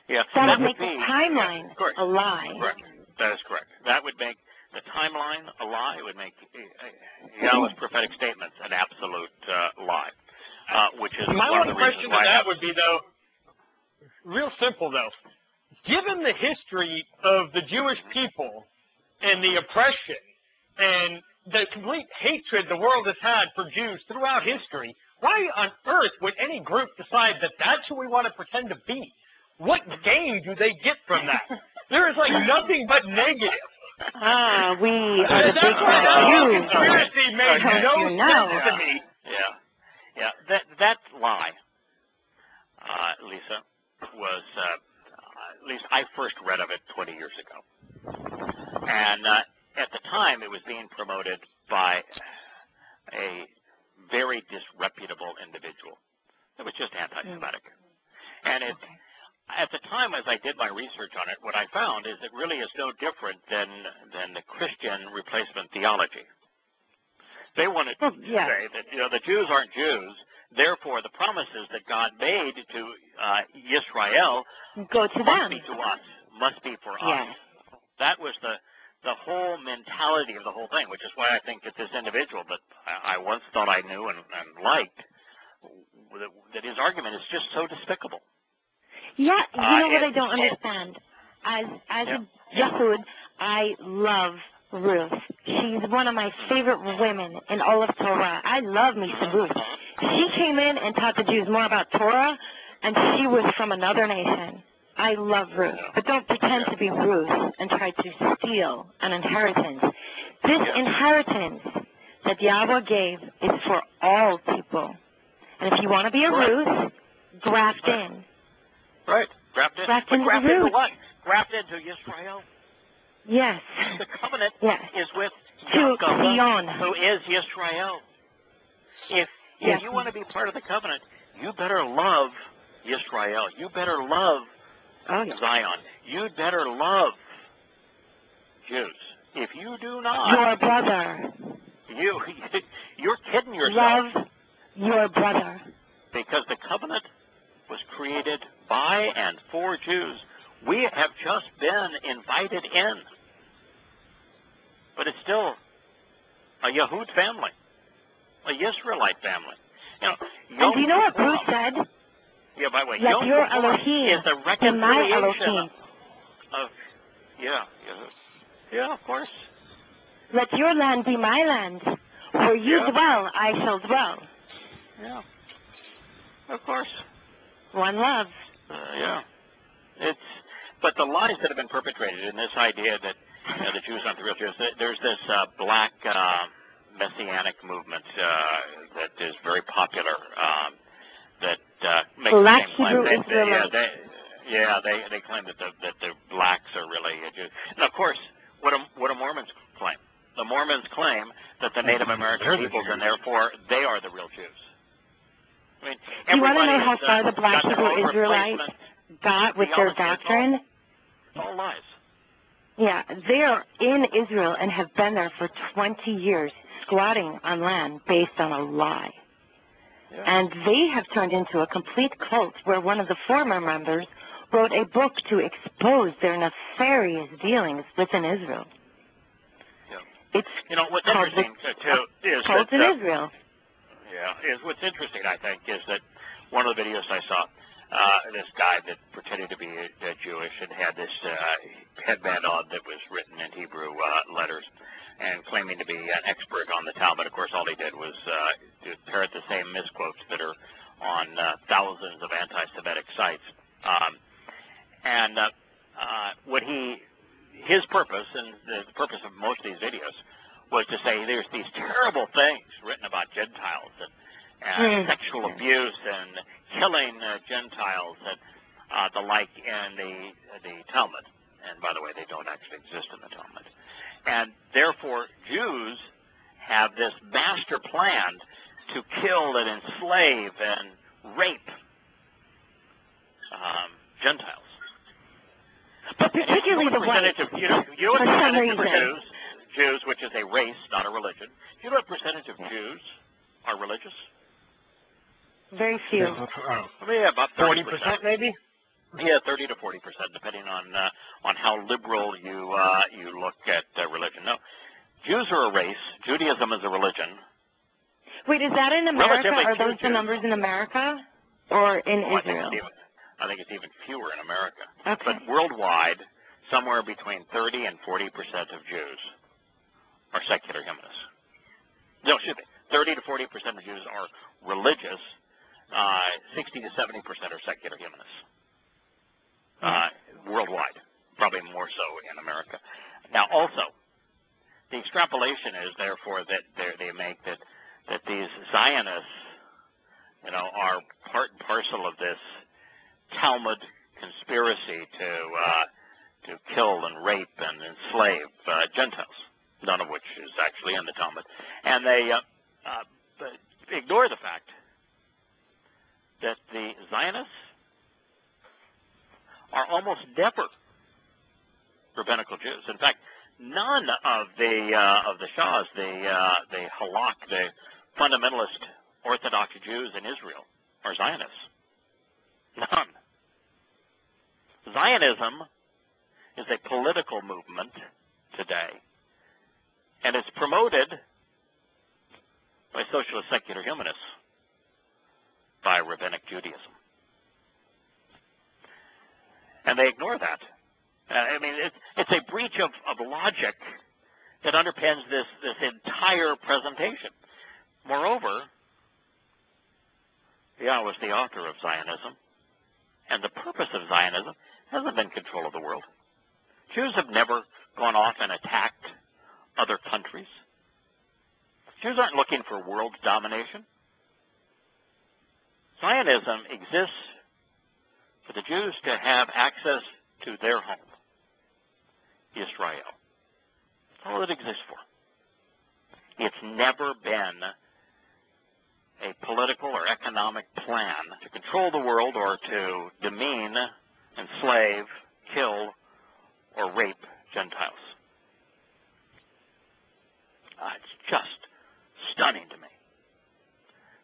Yeah. That would make the timeline a lie. Correct. That is correct. That would make the timeline a lie. It would make Yahweh's prophetic statements an absolute lie, which is my one of the one question reasons to why that would be, though, real simple, though. Given the history of the Jewish people and the oppression and the complete hatred the world has had for Jews throughout history, why on earth would any group decide that that's who we want to pretend to be? What gain do they get from that? There is, like, nothing but negative. We are the big Jews. Jews. Conspiracy made no sense to me. Yeah. That lie, Lisa, was, at least I first read of it 20 years ago. And at the time, it was being promoted by a very disreputable individual. It was just anti-Semitic. And at the time, as I did my research on it, what I found is it really is no different than the Christian replacement theology. They wanted to say that, the Jews aren't Jews, therefore the promises that God made to Yisrael must be to us, must be for us. That was the whole mentality of the whole thing, which is why I think that this individual that I once thought I knew and liked, that his argument is just so despicable. Yeah, you know what I don't understand? As a Yahud, I love Ruth. She's one of my favorite women in all of Torah. I love me some Ruth. She came in and taught the Jews more about Torah, and she was from another nation. I love Ruth, but don't pretend to be Ruth and try to steal an inheritance. This inheritance that Yahweh gave is for all people. And if you want to be a Ruth, graft in. Right. Graft in. Graft But into graft the into Ruth. what? Graft into Yisrael. Yes. The covenant Yes. is with To Yahowah, Zion. who is Yisrael. If Yes. you want to be part of the covenant, you better love Yisrael. You better love Zion. You'd better love Jews. If you do not, Your brother. you're kidding yourself. Love your brother. Because the covenant was created by and for Jews. We have just been invited in. But it's still a Yehud family, a Yisraelite family. You know, And do you know what Bruce said? Yeah, by the way, Let Yom your Kippur Elohim is the be my reconciliation Elohim. of, yeah, of course. Let your land be my land. Where you dwell, I shall dwell. Yeah, of course. One love. But the lies that have been perpetrated in this idea that the Jews aren't the real Jews, there's this black messianic movement that is very popular that makes Black the same claim. Hebrew Israelites. They claim that the blacks are really Jews. And of course, what do Mormons claim? The Mormons claim that the Native American peoples, and therefore they are the real Jews. I mean, Do you want to know how everybody far the Black got their Hebrew own Israelites replacement got with their theology. doctrine? It's all lies. Yeah, they are in Israel and have been there for 20 years, squatting on land based on a lie. Yeah. And they have turned into a complete cult where one of the former members wrote a book to expose their nefarious dealings within Israel. Yeah. It's What's called interesting too is cult that in Israel. what's interesting, I think, is that one of the videos I saw, this guy that pretended to be Jewish and had this headband on that was written in Hebrew letters, and claiming to be an expert on the Talmud. Of course, all he did was to parrot the same misquotes that are on thousands of anti-Semitic sites. His purpose, and the purpose of most of these videos, was to say there's these terrible things written about Gentiles and sexual abuse and killing Gentiles and the like in the Talmud. And by the way, they don't actually exist in the Talmud. And therefore, Jews have this master plan to kill and enslave and rape Gentiles. But particularly the whites, you know what for some percentage of reason. Jews, which is a race, not a religion. Do you know what percentage of Jews are religious? Very few. About 40%, maybe. Yeah, 30 to 40%, depending on how liberal you look at religion. No, Jews are a race. Judaism is a religion. Wait, is that in America? Relatively Are few those the Jews. numbers in America or in Israel? I think it's even fewer in America. Okay. But worldwide, somewhere between 30 and 40% of Jews are secular humanists. No, excuse me. 30 to 40% of Jews are religious. 60 to 70% are secular humanists. Worldwide, probably more so in America. Now, also, the extrapolation is therefore that they make that these Zionists, are part and parcel of this Talmud conspiracy to kill and rape and enslave Gentiles, none of which is actually in the Talmud, and they ignore the fact that the Zionists are almost never rabbinical Jews. In fact, none of the Shahs, the halak, the fundamentalist Orthodox Jews in Israel, are Zionists. None. Zionism is a political movement today, and it's promoted by socialist secular humanists, by rabbinic Judaism. And they ignore that. It's a breach of logic that underpins this entire presentation. Moreover, Yahweh was the author of Zionism, and the purpose of Zionism hasn't been control of the world. Jews have never gone off and attacked other countries. Jews aren't looking for world domination. Zionism exists for the Jews to have access to their home, Israel. That's all it exists for. It's never been a political or economic plan to control the world or to demean, enslave, kill, or rape Gentiles. It's just stunning to me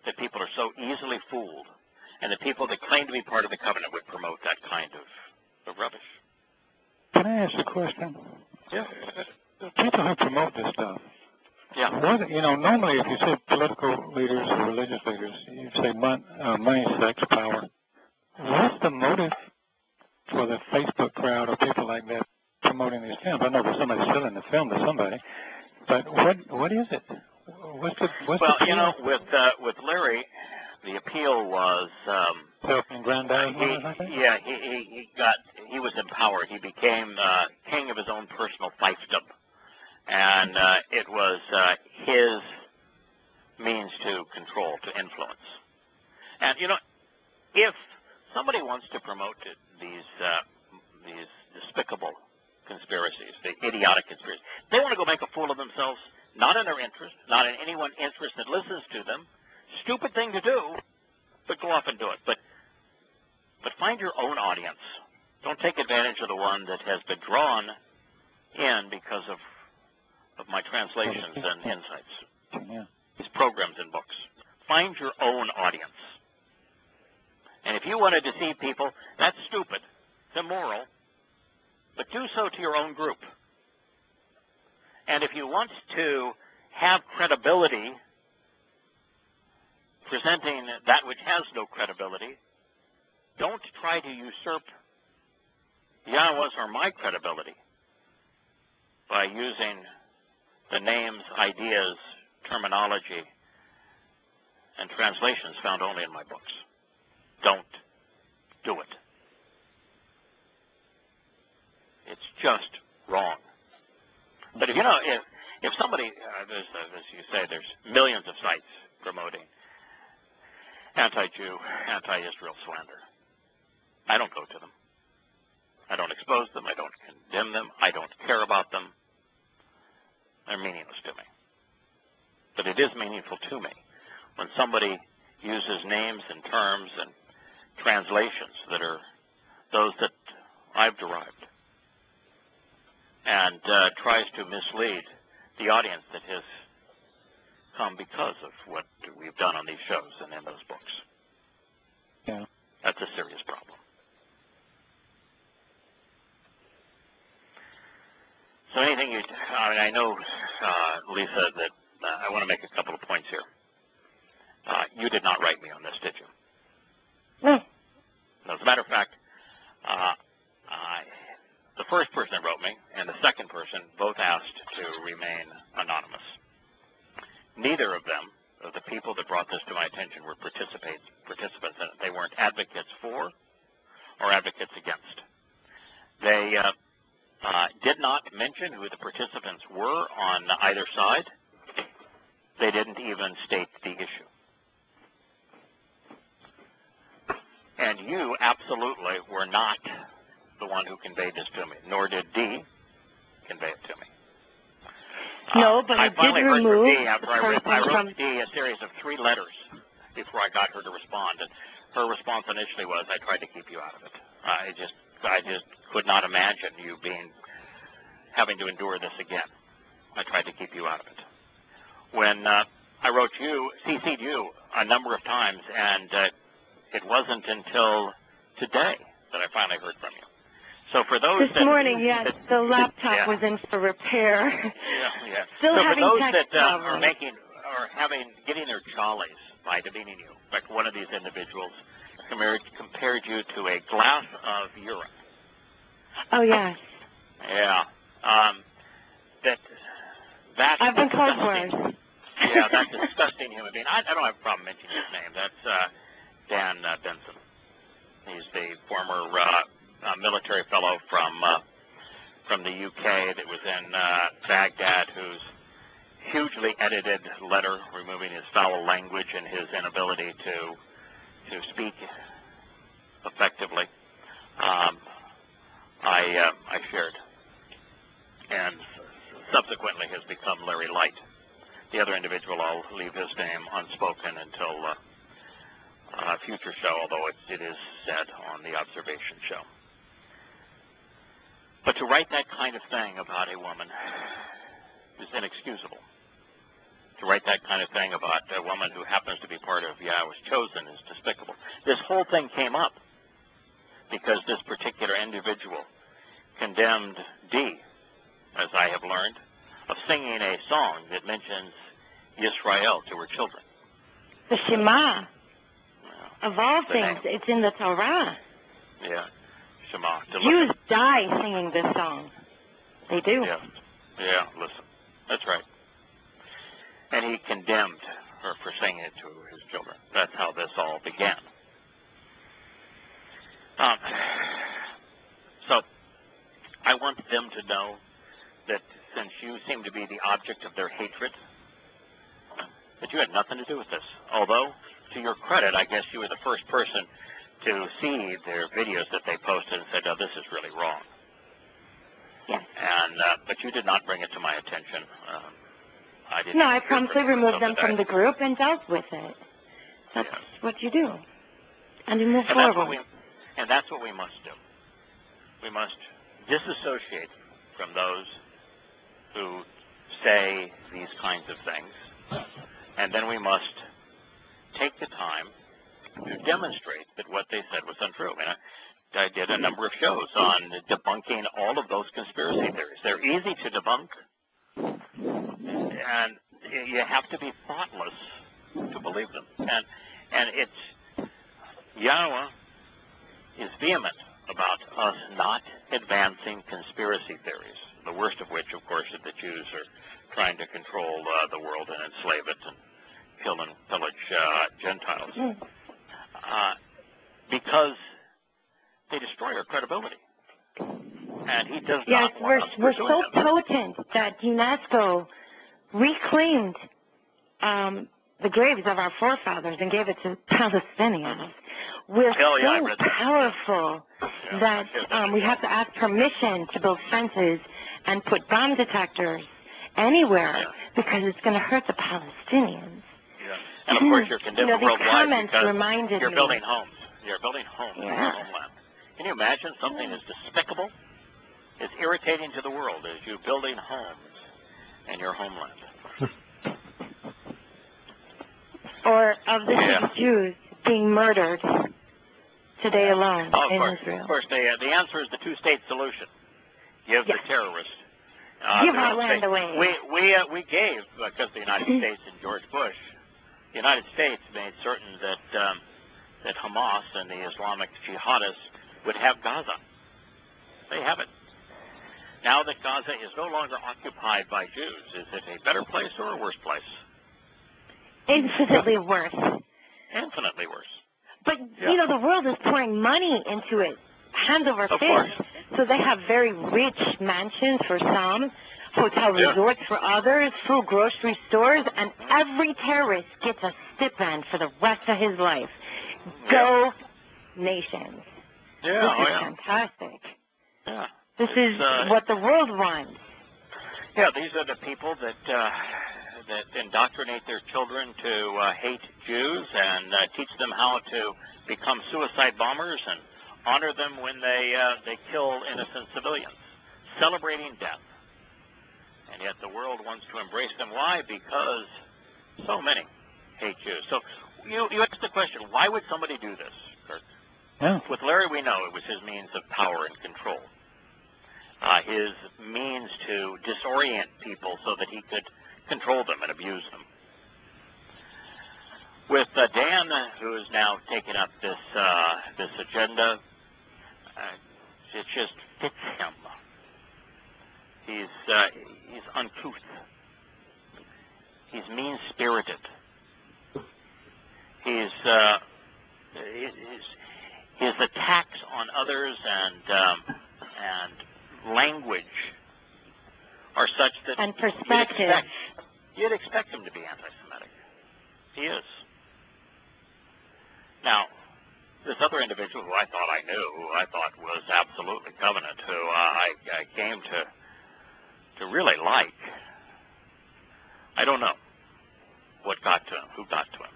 that people are so easily fooled, and that people that claim to be part of the covenant would promote that kind of rubbish. Can I ask a question? Yeah. People who promote this stuff, yeah. Normally if you say political leaders or religious leaders, you say money, sex, power. What's the motive for the Facebook crowd or people like that promoting these films? I know there's somebody selling the film to somebody, but what is it? What's the with Larry, the appeal was self-aggrandizement. he was empowered. He became king of his own personal fiefdom, and it was his means to control, to influence. And if somebody wants to promote these despicable conspiracies, the idiotic conspiracies, they want to go make a fool of themselves. Not in their interest, not in anyone's interest that listens to them. Stupid thing to do, but go off and do it. But find your own audience. Don't take advantage of the one that has been drawn in because of my translations and insights. These programs and books. Find your own audience. And if you want to deceive people, that's stupid. It's immoral. But do so to your own group. And if you want to have credibility, presenting that which has no credibility, don't try to usurp Yahweh's or my credibility by using the names, ideas, terminology, and translations found only in my books. Don't do it. It's just wrong. But if somebody, as you say, there's millions of sites promoting anti-Jew, anti-Israel slander. I don't go to them. I don't expose them. I don't condemn them. I don't care about them. They're meaningless to me. But it is meaningful to me when somebody uses names and terms and translations that are those that I've derived, and tries to mislead the audience that has come because of what we've done on these shows and in those books. Yeah. That's a serious problem. So anything I know, Lisa, that I want to make a couple of points here. You did not write me on this, did you? No. As a matter of fact, the first person that wrote me and the second person both asked to remain anonymous. Neither of them, of the people that brought this to my attention, were participants in it. They weren't advocates for or advocates against. They did not mention who the participants were on either side. They didn't even state the issue. And you absolutely were not the one who conveyed this to me, nor did Dee convey it to me. No, but I you finally did heard from remove Dee after I wrote Dee a series of 3 letters before I got her to respond. And her response initially was, "I tried to keep you out of it. I just could not imagine you having to endure this again. I tried to keep you out of it." When I wrote you, CC'd you a number of times, and it wasn't until today that I finally heard from you. So for those this morning, yes, the laptop was in for repair. Yeah. Still so having for those tech that problems. getting their jollies by demeaning you, like one of these individuals compared you to a glass of urine. Oh yes. Yeah. that I've been called disgusting, worse. yeah, that disgusting human being. I don't have a problem mentioning his name. That's Dan Benson. He's the former military fellow from the UK that was in Baghdad, whose hugely edited letter removing his foul language and his inability to speak effectively, I shared, and subsequently has become Larry Light. The other individual, I'll leave his name unspoken until a future show, although it is said on the observation show. But to write that kind of thing about a woman is inexcusable. To write that kind of thing about a woman who happens to be part of Yahweh's chosen is despicable. This whole thing came up because this particular individual condemned Dee, as I have learned, of singing a song that mentions Yisrael to her children. The Shema. Of all things, name. it's in the Torah. Yeah, Shema. Jews die singing this song. They do. Yeah, listen. That's right. And he condemned her for singing it to his children. That's how this all began. So I want them to know that since you seem to be the object of their hatred, that you had nothing to do with this. Although, to your credit, I guess you were the first person to see their videos that they posted and said, "Oh, this is really wrong." Yes. And but you did not bring it to my attention. I didn't. No, I promptly removed them from the group and dealt with it. That's what you do. And you move forward. And that's what we must do. We must disassociate from those who say these kinds of things. And then we must take the time to demonstrate that what they said was untrue. And I did a number of shows on debunking all of those conspiracy theories. They're easy to debunk, and you have to be thoughtless to believe them. And it's Yahweh is vehement about us not advancing conspiracy theories, the worst of which, of course, is the Jews are trying to control the world and enslave it and kill and pillage Gentiles, because they destroy our credibility. And he does not want us we're so potent that UNESCO reclaimed the graves of our forefathers and gave it to Palestinians. We're so powerful that we have to ask permission to build fences and put bomb detectors anywhere because it's going to hurt the Palestinians. And of course, you're condemned worldwide because you're building homes. You're building homes in your homeland. Can you imagine something as despicable, as irritating to the world as you building homes in your homeland? Or of the Jews being murdered today alone in Israel. Of course, the answer is the two-state solution. Give the terrorists give our land away. We gave, because the United States and George Bush, the United States made certain that Hamas and the Islamic jihadists would have Gaza. They have it. Now that Gaza is no longer occupied by Jews, is it a better place or a worse place? Infinitely worse. Infinitely worse. But, you know, the world is pouring money into it, hand over fist. So they have very rich mansions for some, hotel resorts for others, full grocery stores, and every terrorist gets a stipend for the rest of his life. Go nations. This is fantastic. Yeah. This is what the world wants. Yeah, these are the people that indoctrinate their children to hate Jews and teach them how to become suicide bombers and honor them when they kill innocent civilians, celebrating death. And yet the world wants to embrace them. Why? Because so many hate Jews. So you asked the question, why would somebody do this, Kirk? Yeah. With Larry, we know it was his means of power and control. His means to disorient people so that he could control them and abuse them. With Dan, who has now taken up this agenda, it just fits him. He's uncouth. He's mean-spirited. His attacks on others and language are such that and perspective. You'd expect him to be anti-Semitic. He is. Now, this other individual who I thought I knew, who I thought was absolutely covenant, who I came to really like, I don't know what got to him, who got to him.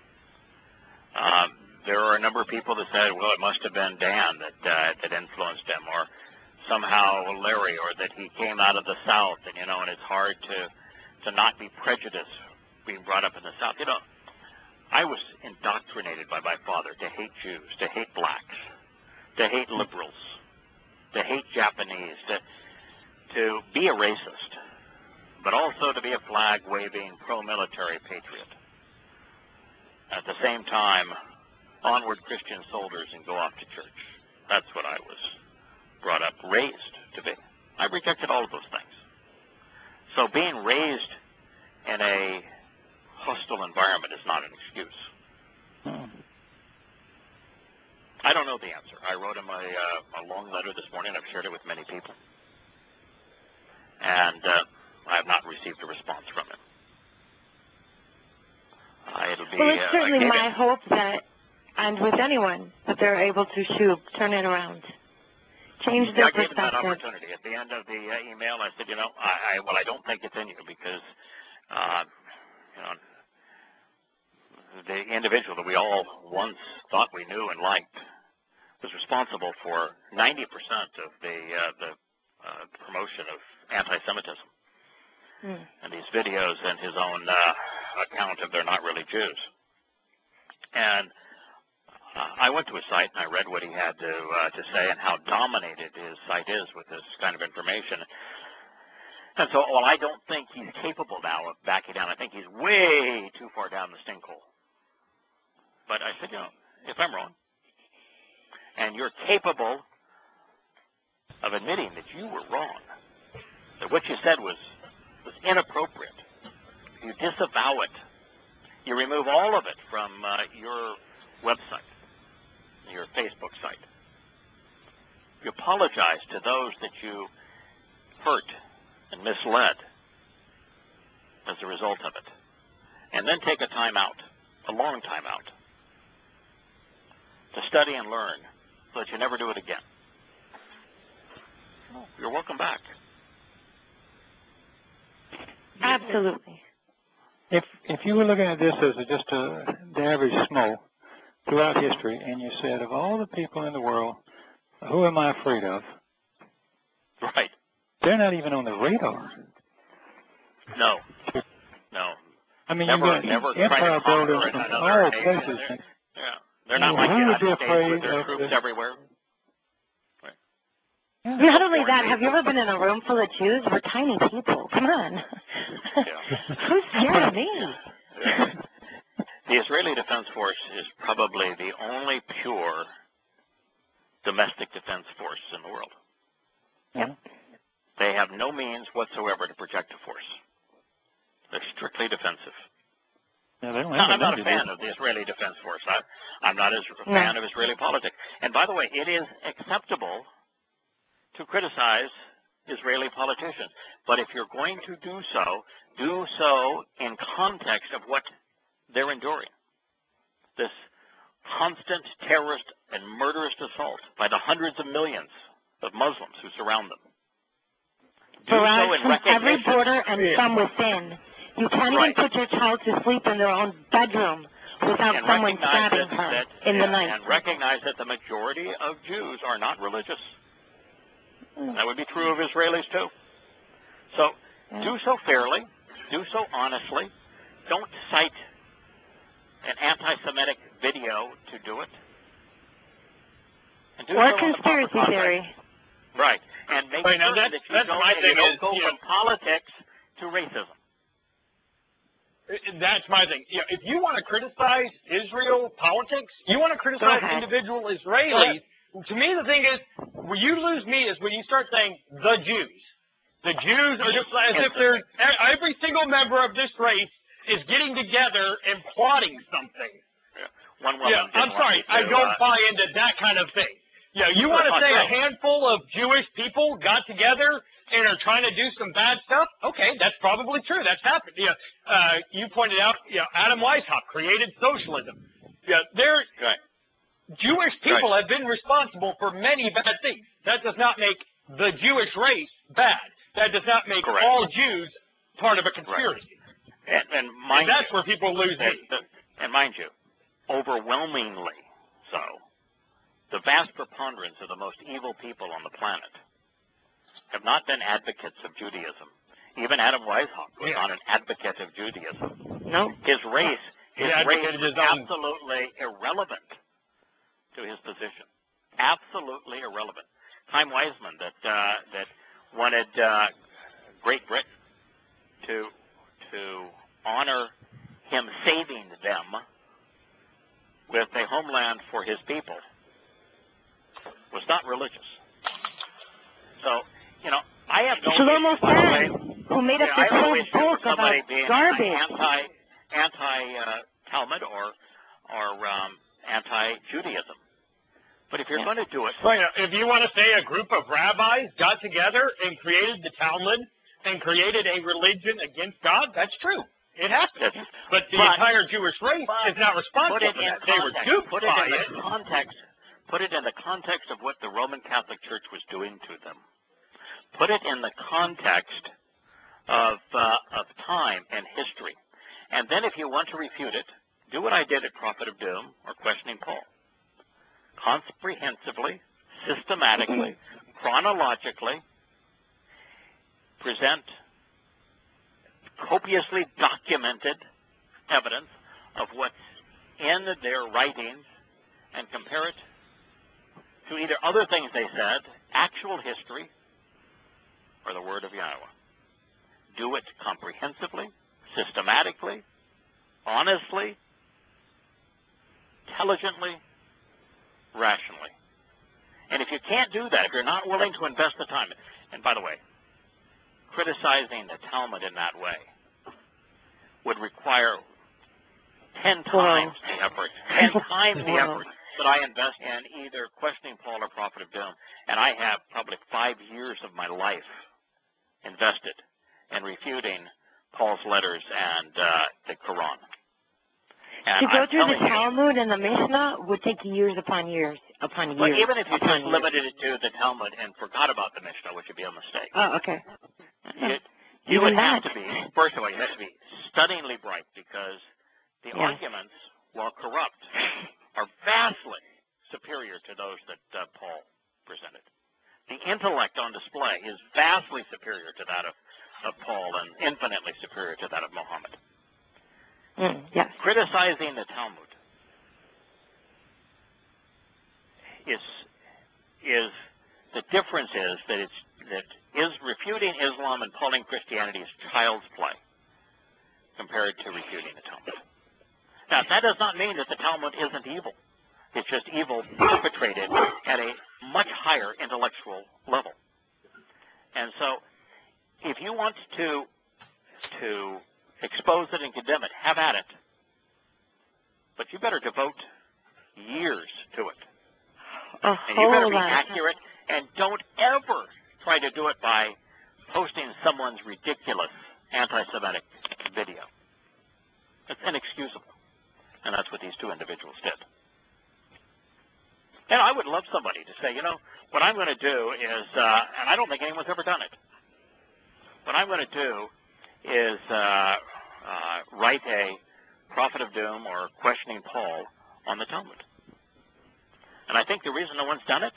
There are a number of people that said, well, it must have been Dan that influenced him, or somehow Larry, or that he came out of the South, and and it's hard to not be prejudiced being brought up in the South. I was indoctrinated by my father to hate Jews, to hate blacks, to hate liberals, to hate Japanese, to be a racist, but also to be a flag-waving, pro-military patriot. At the same time, onward Christian soldiers and go off to church. That's what I was brought up, raised to be. I rejected all of those things. So being raised in a hostile environment is not an excuse. I don't know the answer. I wrote him a long letter this morning. I've shared it with many people. And I have not received a response from him. Well, it's certainly my hope that, and with anyone, that they're able to turn it around. Change their perspective. I gave him that opportunity. At the end of the email, I said, I don't think it's in you because, the individual that we all once thought we knew and liked was responsible for 90% of the promotion of anti-Semitism. And these videos and his own account of they're not really Jews. And I went to his site and I read what he had to say and how dominated his site is with this kind of information. And so, while I don't think he's capable now of backing down, I think he's way too far down the stink hole. But I said, if I'm wrong, and you're capable of admitting that you were wrong, that what you said was inappropriate, you disavow it, you remove all of it from your website, your Facebook site, you apologize to those that you hurt and misled as a result of it, and then take a time out, a long time out, to study and learn so that you never do it again. Oh, you're welcome back. Absolutely. If you were looking at this as just the average Smo throughout history, and you said, of all the people in the world, who am I afraid of? Right. They're not even on the radar. No. I mean, never empire builders from all places. They're not like the United States with their troops everywhere. Right. Not only that, have you ever been in a room full of Jews? We're tiny people. Come on. Who's scared of me? The Israeli Defense Force is probably the only pure domestic defense force in the world. Yep. They have no means whatsoever to project a force. They're strictly defensive. I'm not a fan of the Israeli Defense Force. I'm not a fan of Israeli politics. And by the way, it is acceptable to criticize Israeli politicians. But if you're going to do so in context of what they're enduring. This constant terrorist and murderous assault by the hundreds of millions of Muslims who surround them. Barraged from every border and from within. You can't even put your child to sleep in their own bedroom without someone stabbing her in the night. And recognize that the majority of Jews are not religious. That would be true of Israelis too. So do so fairly, do so honestly. Don't cite an anti-Semitic video to do it. And do or so conspiracy theory. Right. And make sure that you don't go from politics to racism. That's my thing. If you want to criticize Israel politics, you want to criticize individual Israelis, to me the thing is, where you lose me is when you start saying the Jews. The Jews are just as if they're every single member of this race is getting together and plotting something. One woman. Yeah, I'm sorry, I don't buy into that kind of thing. Yeah, you want to say a handful of Jewish people got together and are trying to do some bad stuff? Okay, that's probably true. That's happened. Yeah, you pointed out, Adam Weishaupt created socialism. Yeah, Jewish people have been responsible for many bad things. That does not make the Jewish race bad. That does not make all Jews part of a conspiracy. And that's where people lose me. And mind you, overwhelmingly so, the vast preponderance of the most evil people on the planet have not been advocates of Judaism. Even Adam Weishaupt was not an advocate of Judaism. No. His race is absolutely irrelevant to his position. Absolutely irrelevant. Chaim Weizmann that wanted Great Britain to honor him saving them with a homeland for his people was not religious. So, I have no Shlomo Fan, who made up this whole book about garbage. Anti-Talmud or anti-Judaism. But if you're going to do it... Well, if you want to say a group of rabbis got together and created the Talmud and created a religion against God, that's true. It happened. But the entire Jewish race is not responsible for that. They were duped by it. Put it in the context of what the Roman Catholic Church was doing to them. Put it in the context of time and history. And then if you want to refute it, do what I did at Prophet of Doom or Questioning Paul. Comprehensively, systematically, chronologically, present copiously documented evidence of what's in their writings and compare it to either other things they said, actual history, or the word of Yahowah. Do it comprehensively, systematically, honestly, intelligently, rationally. And if you can't do that, if you're not willing to invest the time, and by the way, criticizing the Talmud in that way would require 10 times the effort, 10 times the effort that I invest in either Questioning Paul or Prophet of Doom. And I have probably 5 years of my life invested in refuting Paul's letters and the Quran. And to go through the Talmud and the Mishnah would take years upon years upon years. But even if you just limited it to the Talmud and forgot about the Mishnah, which would be a mistake. Oh, okay. You would have to be, first of all, you have to be stunningly bright because the arguments, while corrupt, are vastly superior to those that Paul presented. The intellect on display is vastly superior to that of Paul and infinitely superior to that of Muhammad. Yes. Criticizing the Talmud is the difference is that refuting Islam and calling Christianity is child's play compared to refuting the Talmud. Now, that does not mean that the Talmud isn't evil. It's just evil perpetrated at a much higher intellectual level. And so, if you want to expose it and condemn it, have at it. But you better devote years to it. And you better be accurate, and don't ever try to do it by posting someone's ridiculous anti-Semitic video. It's inexcusable. And that's what these two individuals did. And I would love somebody to say, what I'm going to do is, and I don't think anyone's ever done it, what I'm going to do is write a Prophet of Doom or Questioning Paul on the Talmud. And I think the reason no one's done it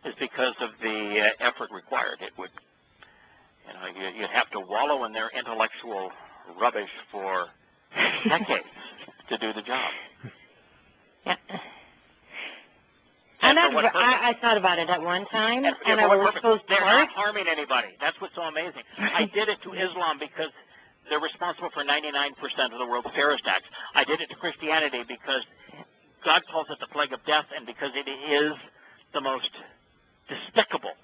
is because of the effort required. It would, you'd have to wallow in their intellectual rubbish for decades to do the job. Yeah. I thought about it at one time, and I was supposed to They're not harming anybody. That's what's so amazing. I did it to Islam because they're responsible for 99% of the world's terrorist acts. I did it to Christianity because God calls it the plague of death, and because it is the most despicable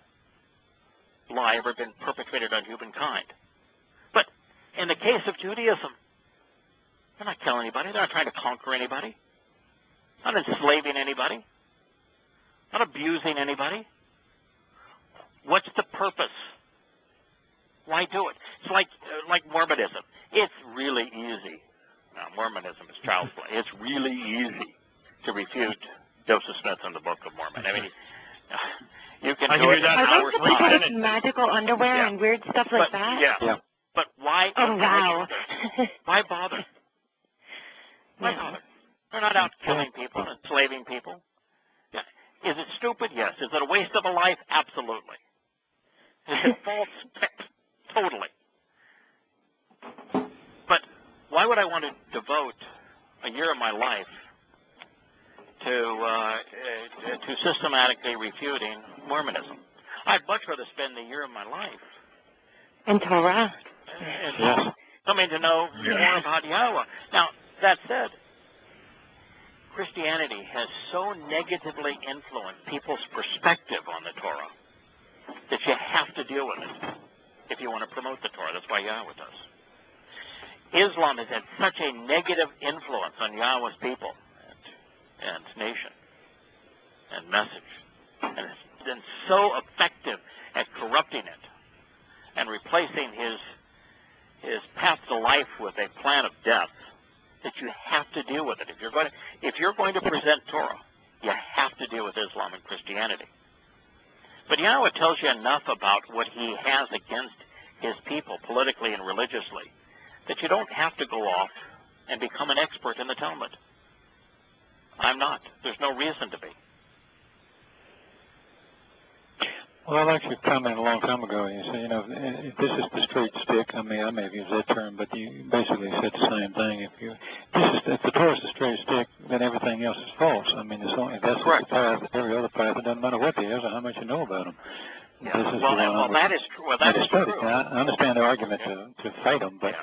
lie ever been perpetrated on humankind. But in the case of Judaism, They're not killing anybody. They're not trying to conquer anybody. Not enslaving anybody. Not abusing anybody. What's the purpose? Why do it? It's like Mormonism. It's really easy. Now, Mormonism is child's play. It's really easy to refute Joseph Smith in the Book of Mormon. I mean, you can do it in hours. Are those magical underwear and weird stuff like that? Yeah. But why? Oh, wow. Why bother? Why bother? They're not out killing people, enslaving people. Yeah. Is it stupid? Yes. Is it a waste of a life? Absolutely. Is it false? Totally. But why would I want to devote a year of my life to systematically refuting Mormonism? I'd much rather spend the year of my life in Torah. Coming to know more about Yahowah. Now, that said, Christianity has so negatively influenced people's perspective on the Torah that you have to deal with it if you want to promote the Torah. That's why Yahowah does. Islam has had such a negative influence on Yahowah's people and nation and message, and it's been so effective at corrupting it and replacing his path to life with a plan of death that you have to deal with it. If you're going to present Torah, you have to deal with Islam and Christianity. But Yahowah tells you enough about what he has against his people politically and religiously that you don't have to go off and become an expert in the Talmud. I'm not. There's no reason to be. Well, I like your comment a long time ago. You said, this is the straight stick. I may have used that term, but you basically said the same thing. If the Torah is the straight stick, then everything else is false. I mean, that's the path. Every other path, it doesn't matter what they is or how much you know about them. Yeah. That is true. Well, that is true. Now, I understand the argument to fight them, but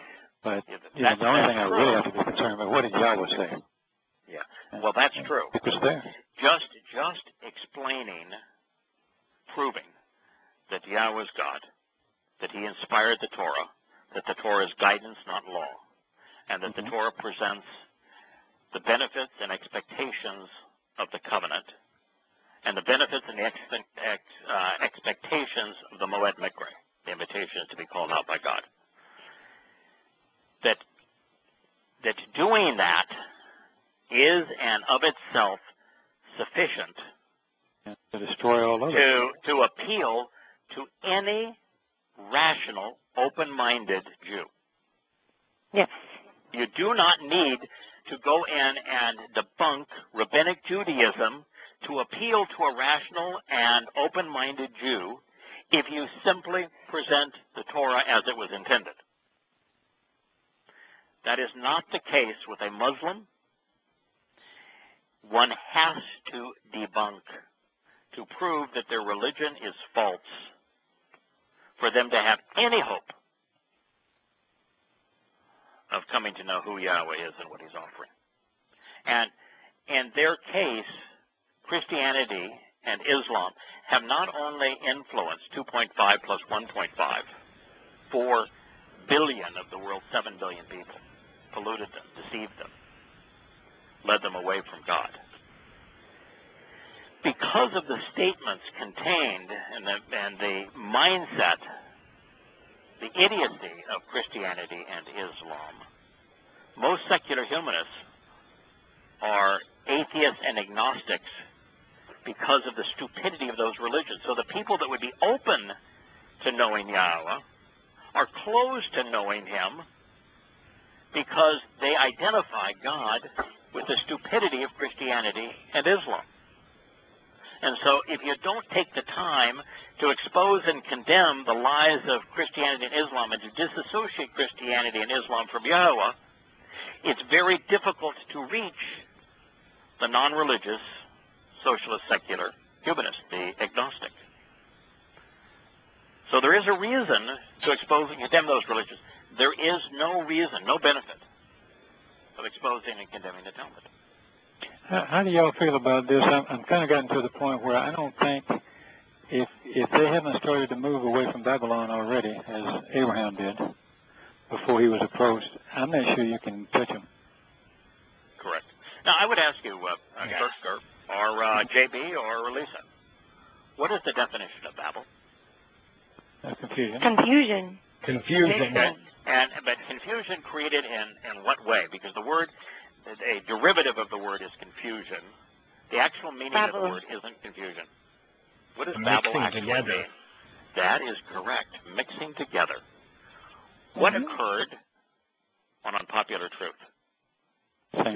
the only thing I really have to be concerned about, what did Yahweh say? Yeah. Well, that's true. It was there. Just explaining, proving that Yahweh is God, that he inspired the Torah, that the Torah is guidance, not law, and that the Torah presents the benefits and expectations of the covenant, and the benefits and the expectations of the Moed Mikre, the invitation to be called out by God. That doing that is and of itself sufficient to destroy all of it. To appeal to any rational, open-minded Jew. Yes. You do not need to go in and debunk rabbinic Judaism to appeal to a rational and open-minded Jew if you simply present the Torah as it was intended. That is not the case with a Muslim. One has to debunk to prove that their religion is false for them to have any hope of coming to know who Yahweh is and what he's offering. And in their case, Christianity and Islam have not only influenced 2.5 plus 1.5, 4 billion of the world's 7 billion people, polluted them, deceived them, led them away from God. Because of the statements contained and the mindset, the idiocy of Christianity and Islam, most secular humanists are atheists and agnostics because of the stupidity of those religions. So the people that would be open to knowing Yahweh are closed to knowing him because they identify God with the stupidity of Christianity and Islam. And so if you don't take the time to expose and condemn the lies of Christianity and Islam and to disassociate Christianity and Islam from Yahowah, it's very difficult to reach the non-religious, socialist, secular humanist, the agnostic. So there is a reason to expose and condemn those religions. There is no reason, no benefit of exposing and condemning the Talmud. How do y'all feel about this? I'm kind of gotten to the point where I don't think if they haven't started to move away from Babylon already, as Abraham did before he was approached, I'm not sure you can touch them. Now, I would ask you, Kurt, or JB, or Lisa, what is the definition of Babel? Confusion. Confusion. Confusion. Okay. But confusion created in what way? Because the word, a derivative of the word is confusion. The actual meaning of the word isn't confusion. What does Babel actually mean? That is correct. Mixing together. What occurred on Unpopular Truth?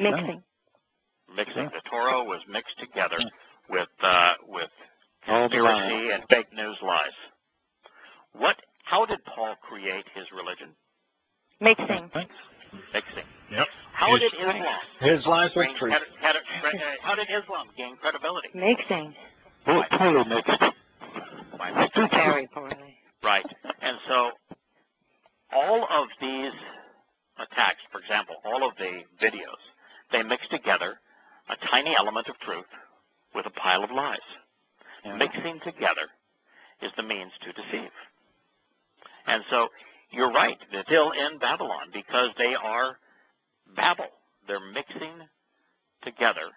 Mixing. Mixing. The Torah was mixed together with conspiracy and fake news lies. How did Paul create his religion? Mixing. Mixing. Yep. How did Islam? His lies with truth. How did Islam gain credibility? Mixing. Poorly mixed. By mixing. Very poorly. Right. And so all of these attacks, for example, all of the videos, they mix together a tiny element of truth with a pile of lies. Yeah. Mixing together is the means to deceive. And so you're right, they're still in Babylon because they are Babel. They're mixing together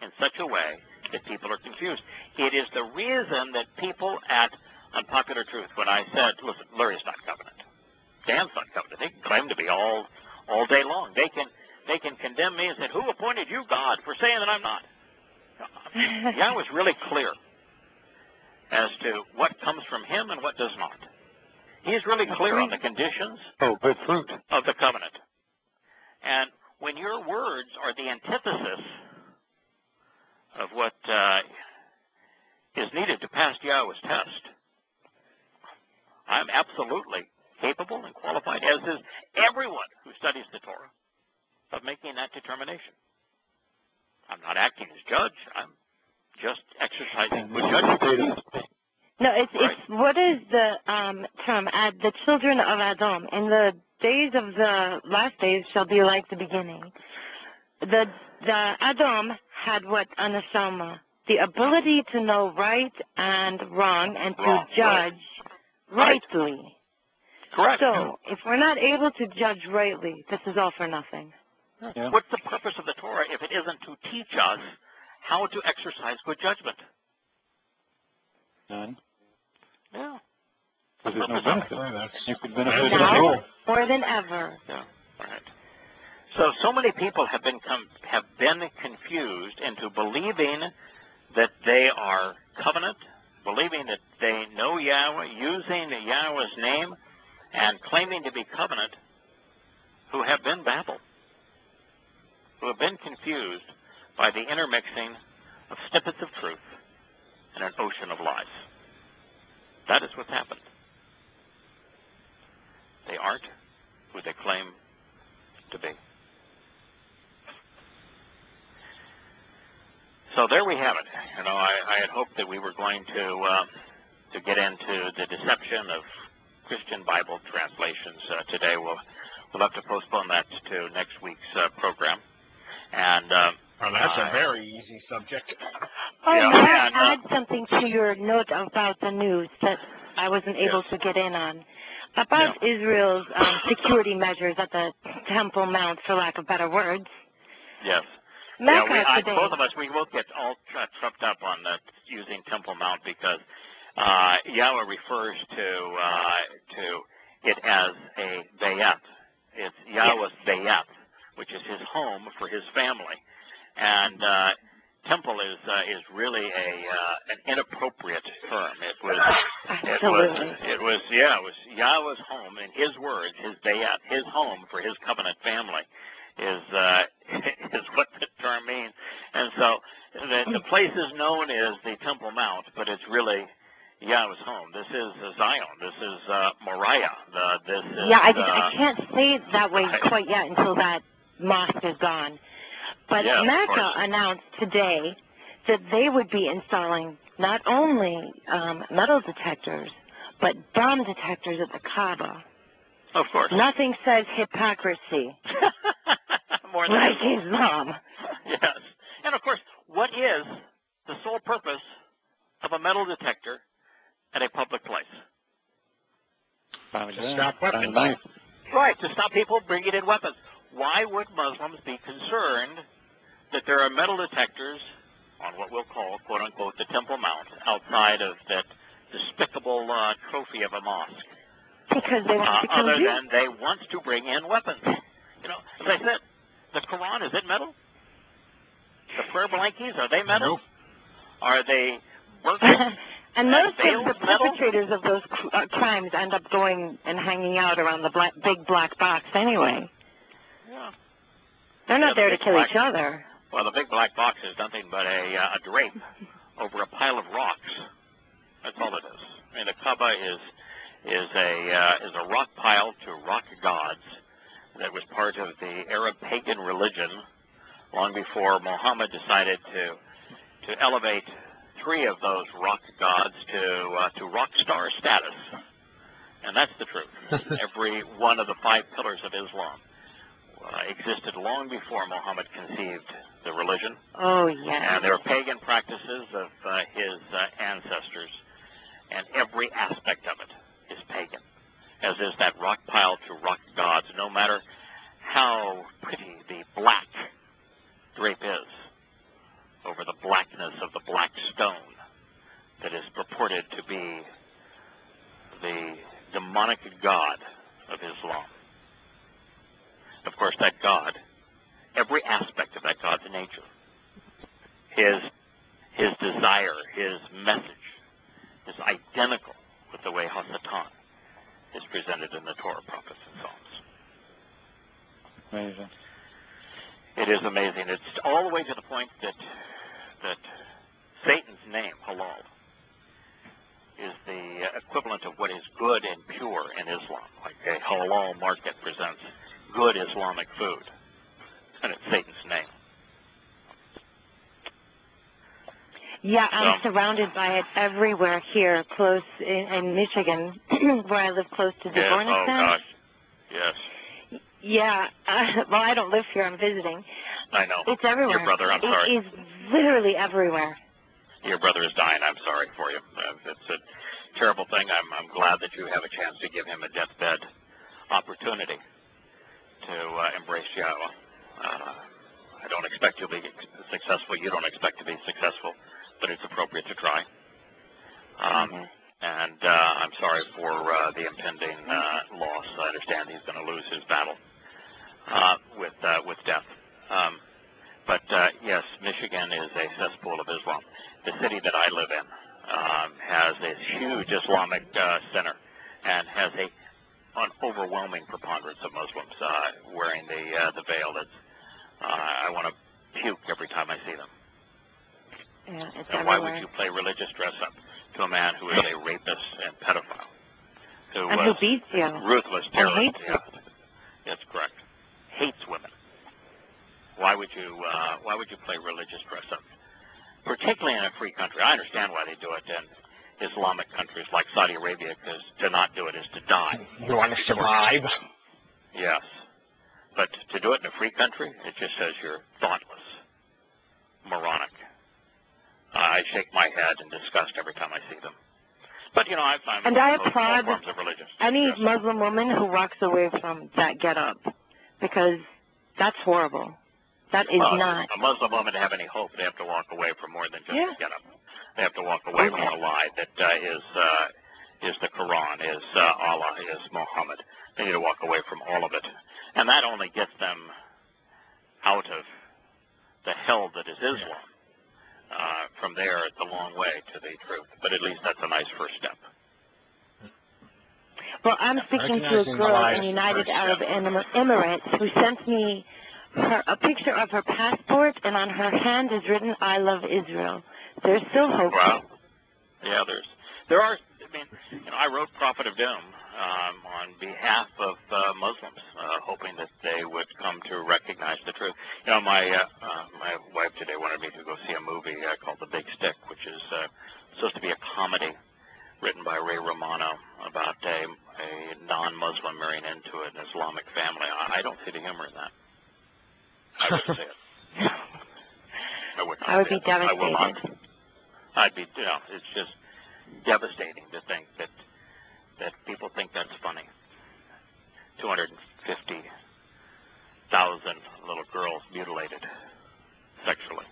in such a way that people are confused. It is the reason that people at Unpopular Truth, when I said, listen, Larry's not covenant, Dan's not covenant, they can claim to be all day long. They can condemn me and say, who appointed you, God, for saying that I'm not? Yahweh was really clear as to what comes from him and what does not. He's really clear on the conditions of the covenant. And when your words are the antithesis of what is needed to pass Yahweh's test, I'm absolutely capable and qualified, as is everyone who studies the Torah, of making that determination. I'm not acting as judge. I'm just exercising good judgment. No, it's what is the term? The children of Adam in the days of the last days shall be like the beginning. The Adam had what anashama, the ability to know right and wrong and to judge rightly. Correct. So if we're not able to judge rightly, this is all for nothing. Yeah. What's the purpose of the Torah if it isn't to teach us how to exercise good judgment? None. Yeah. Because there's no benefit. You could benefit now more than ever. Yeah. Right. So many people have been confused into believing that they are covenant, believing that they know Yahweh, using Yahweh's name, and claiming to be covenant, who have been babbled, who have been confused by the intermixing of snippets of truth in an ocean of lies. That is what's happened. They aren't who they claim to be. So there we have it. You know, I had hoped that we were going to get into the deception of Christian Bible translations today. We'll have to postpone that to next week's program. And that's a very easy subject. Oh, yeah, may I add something to your note about the news that I wasn't able to get in on? About Israel's security measures at the Temple Mount, for lack of better words. Yes. Today, both of us, we will get all tripped up on using Temple Mount because Yahweh refers to it as a Bayeth. It's Yahweh's Bayeth, which is his home for his family. And temple is really an inappropriate term. It was Yahweh's home, in his words, his Bayeth, his home for his covenant family is what the term means. And so the place is known as the Temple Mount, but it's really Yahweh's home. This is Zion. This is Moriah. I can't say it that way quite yet until that mosque is gone. But Mecca announced today that they would be installing not only metal detectors, but bomb detectors at the Kaaba. Of course. Nothing says hypocrisy more than like Islam. Yes. And of course, what is the sole purpose of a metal detector at a public place? To stop weapons. Right, to stop people bringing in weapons. Why would Muslims be concerned that that there are metal detectors on what we'll call, quote-unquote, the Temple Mount, outside of that despicable trophy of a mosque. Because they want to kill other you? than they want to bring in weapons. You know, as I said, the Quran, is it metal? The prayer blankies, are they metal? Nope. Are they burkas? And most veils of the metal? perpetrators of those crimes end up going and hanging out around the big black box anyway. Yeah. They're not there to big kill black- each other. Well, the big black box is nothing but a drape over a pile of rocks. That's all it is. I mean, the Kaaba is a rock pile to rock gods that was part of the Arab pagan religion long before Muhammad decided to elevate 3 of those rock gods to rock star status. And that's the truth. Every one of the 5 pillars of Islam existed long before Muhammad conceived the religion. Oh, yeah. And there are pagan practices of his ancestors, and every aspect of it is pagan, as is that rock pile to rock gods, no matter how pretty the black drape is over the blackness of the black stone that is purported to be the demonic god of Islam. Of course, that God, every aspect of that God's nature, his desire, his message, is identical with the way Hasatan is presented in the Torah, prophets, and Psalms. Amazing. It is amazing. It's all the way to the point that Satan's name, halal, is the equivalent of what is good and pure in Islam. Like a halal market presents good Islamic food, and it's Satan's name. Yeah, I'm surrounded by it everywhere here, close in Michigan, where I live close to Yes, Zabornistan. oh gosh, yes. Yeah, well, I don't live here. I'm visiting. I know. It's everywhere. Your brother, I'm sorry. It is literally everywhere. Your brother is dying. I'm sorry for you. It's a terrible thing. I'm glad that you have a chance to give him a deathbed opportunity to embrace Yahowah. I don't expect you to be successful. You don't expect to be successful, but it's appropriate to try. And I'm sorry for the impending loss. I understand he's going to lose his battle with death. But yes, Michigan is a cesspool of Islam. The city that I live in has a huge Islamic center and has an overwhelming preponderance of Muslims wearing the veil. I want to puke every time I see them. Yeah, it's And why would you play religious dress up to a man who is a rapist and pedophile? Who beats you. Ruthless terrorist. And hates you. That's correct. Hates women. Why would you play religious dress up? Particularly in a free country. I understand why they do it in Islamic countries like Saudi Arabia, because to not do it is to die. You want to survive? Yes. But to do it in a free country, it just says you're thoughtless, moronic. I shake my head in disgust every time I see them. But, you know, I find and I most applaud forms of religion. any Yes. Muslim woman who walks away from that get-up, because that's horrible. That is not. A Muslim woman to have any hope, they have to walk away from more than just a get-up. They have to walk away from a lie that is the Quran, is Allah, is Muhammad. They need to walk away from all of it. And that only gets them out of the hell that is Islam. From there, it's a long way to the truth. But at least that's a nice first step. Well, I'm speaking to a girl in United Arab Emirates who sent me a picture of her passport, and on her hand is written, "I love Israel." There's still hope. Wow. Yeah, there are. I mean, you know, I wrote Prophet of Doom on behalf of Muslims, hoping that they would come to recognize the truth. You know, my wife today wanted me to go see a movie called The Big Stick, which is supposed to be a comedy written by Ray Romano about a non-Muslim marrying into an Islamic family. I don't see the humor in that. I wouldn't see it. I would not. I would be devastated. I will not. I'd be, you know, it's just devastating to think that people think that's funny. 250,000 little girls mutilated. sexually.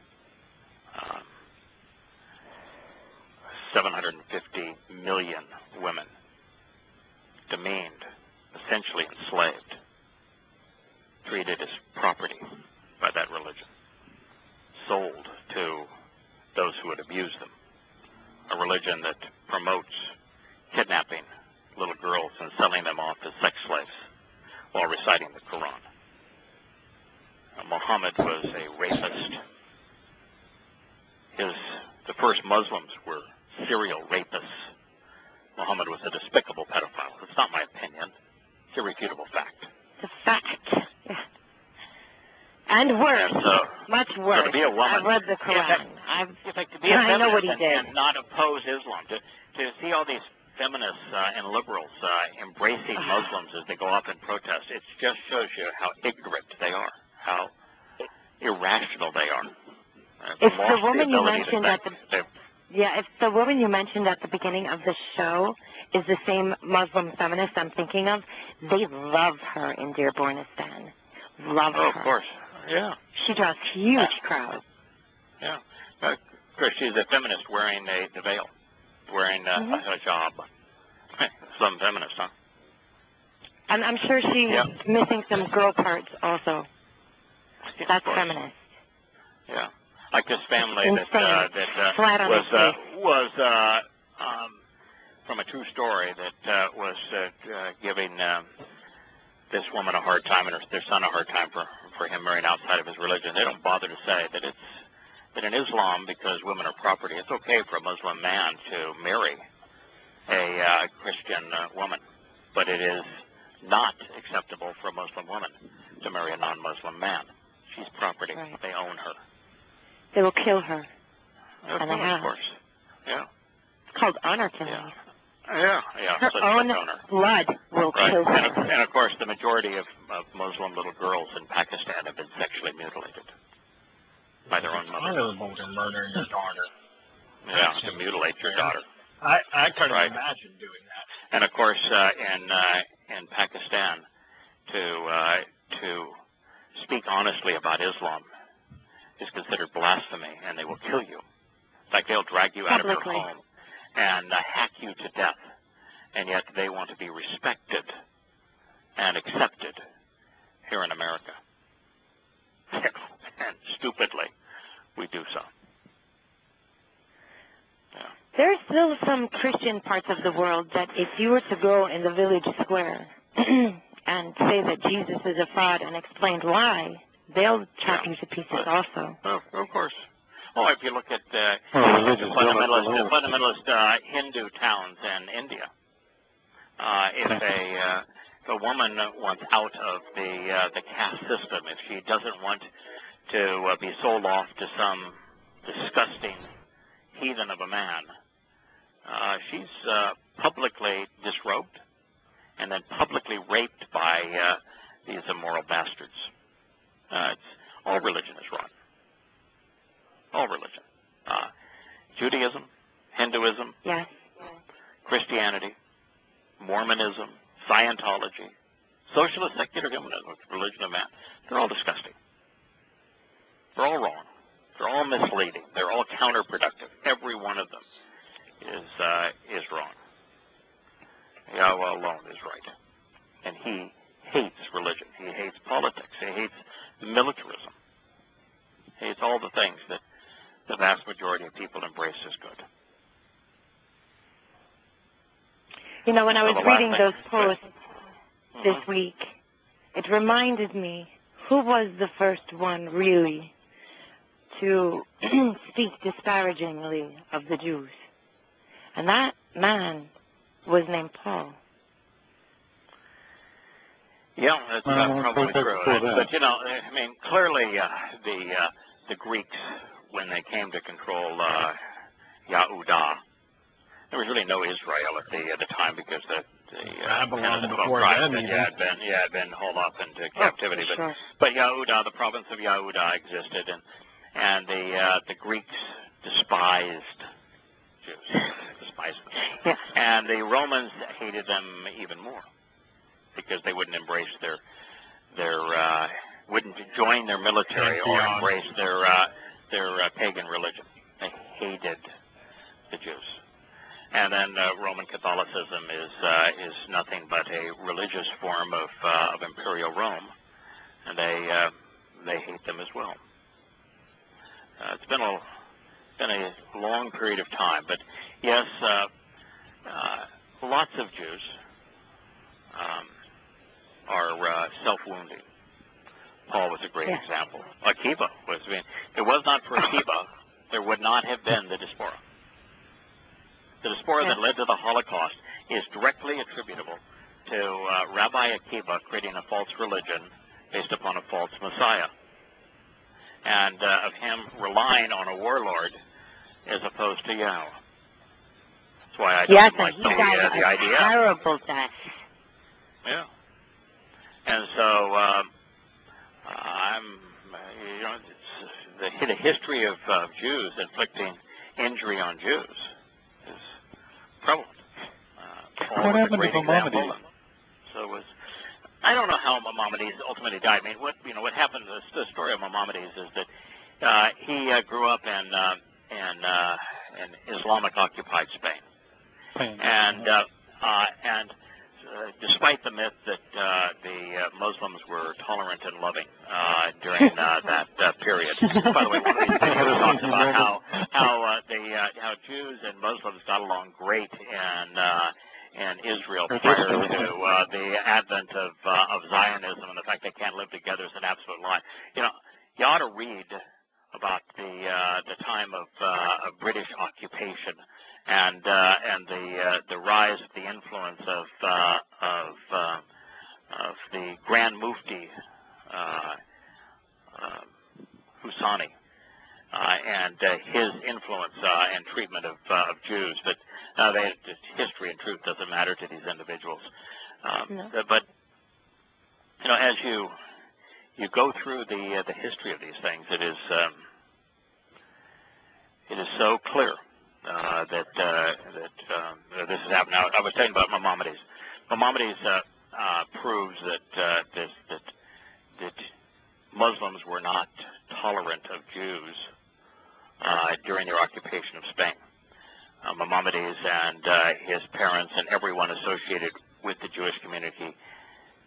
750 million women demeaned, essentially enslaved, treated as property by that religion, sold to those who would abuse them. A religion that promotes kidnapping little girls and selling them off as sex slaves while reciting the Quran. Muhammad was a rapist. The first Muslims were serial rapists. Muhammad was a despicable pedophile. It's not my opinion. It's irrefutable fact. It's a fact. Yeah. And worse. And so, much worse. So to be a woman, I've read the Quran. I know what he did. And not oppose Islam. To see all these feminists and liberals embracing Muslims as they go off and protest, it just shows you how ignorant they are, how irrational they are. If the woman you mentioned if the woman you mentioned at the beginning of the show is the same Muslim feminist I'm thinking of, they love her in Dearbornistan. Love her. Oh, of course. Yeah. She draws huge crowds. Yeah. Of course, she's a feminist wearing the veil, wearing a hijab. Some feminist, huh? I'm sure she's missing some girl parts also. That's feminist. Yeah. Like this family that Flat on was from a true story that was giving this woman a hard time and their son a hard time for him marrying outside of his religion. They don't bother to say that in Islam, because women are property, it's okay for a Muslim man to marry a Christian woman, but it is not acceptable for a Muslim woman to marry a non-Muslim man. She's property. Right. They own her. They will kill her. Of course. Yeah. It's called honor killing. Yeah. Her own blood will kill her. And of course, the majority of Muslim little girls in Pakistan have been sexually mutilated by their own mothers. Honorable to murder your daughter. Yeah, to mutilate your daughter. I couldn't imagine doing that. And of course, in Pakistan, to speak honestly about Islam is considered blasphemy, and they will kill you. In fact, they'll drag you out of your home and hack you to death, and yet they want to be respected and accepted here in America. And stupidly, we do so. Yeah. There's still some Christian parts of the world that if you were to go in the village square and say that Jesus is a fraud and explain why, they'll chop you to pieces also. Of course. Oh, if you look at fundamentalist Hindu towns in India, if a woman wants out of the caste system, if she doesn't want to be sold off to some disgusting heathen of a man, she's publicly disrobed and then publicly raped by these immoral bastards. All religion is rotten. All religion. Judaism, Hinduism, Christianity, Mormonism, Scientology, socialist secular humanism, religion of man. They're all disgusting. They're all wrong. They're all misleading. They're all counterproductive. Every one of them is wrong. Yahweh alone is right. And he hates religion. He hates politics. He hates militarism. He hates all the things that the vast majority of people embrace as good. You know, when I was reading those posts this week, it reminded me who was the first one really to speak disparagingly of the Jews. And that man was named Paul. Yeah, that's probably true. But, you know, I mean, clearly the Greeks, when they came to control Yahowah, there was really no Israel at the time because the Babylon before tribes had been hauled off into captivity. But Yahowah, the province of Yahowah, existed, and the Greeks despised Jews, and the Romans hated them even more because they wouldn't embrace wouldn't join their military or embrace their their pagan religion. They hated the Jews. And then Roman Catholicism is nothing but a religious form of imperial Rome, and they hate them as well. It's been a long period of time, but yes, lots of Jews are self-wounding. Paul was a great example. Akiba was. I mean, if it was not for Akiba, there would not have been the diaspora. The diaspora that led to the Holocaust is directly attributable to Rabbi Akiba creating a false religion based upon a false Messiah, and of him relying on a warlord as opposed to Yahweh. That's why I don't like the idea. Terrible death. Yeah. And so the history of Jews inflicting injury on Jews is prevalent. What happened to Maimonides? So I don't know how Maimonides ultimately died. I mean, what happened? The story of Maimonides is that he grew up in Islamic occupied Spain, and despite the myth that the Muslims were tolerant and loving during that period. By the way, one of these videos talks about how Jews and Muslims got along great in Israel prior to the advent of Zionism, and the fact they can't live together is an absolute lie. You ought to read about the time of British occupation and the rise of the influence of the Grand Mufti Husani and his influence and treatment of Jews. But history and truth doesn't matter to these individuals. But as you go through the history of these things, it is so clear that this has happened. Now, I was talking about Maimonides. Maimonides proves that Muslims were not tolerant of Jews during their occupation of Spain. Maimonides and his parents and everyone associated with the Jewish community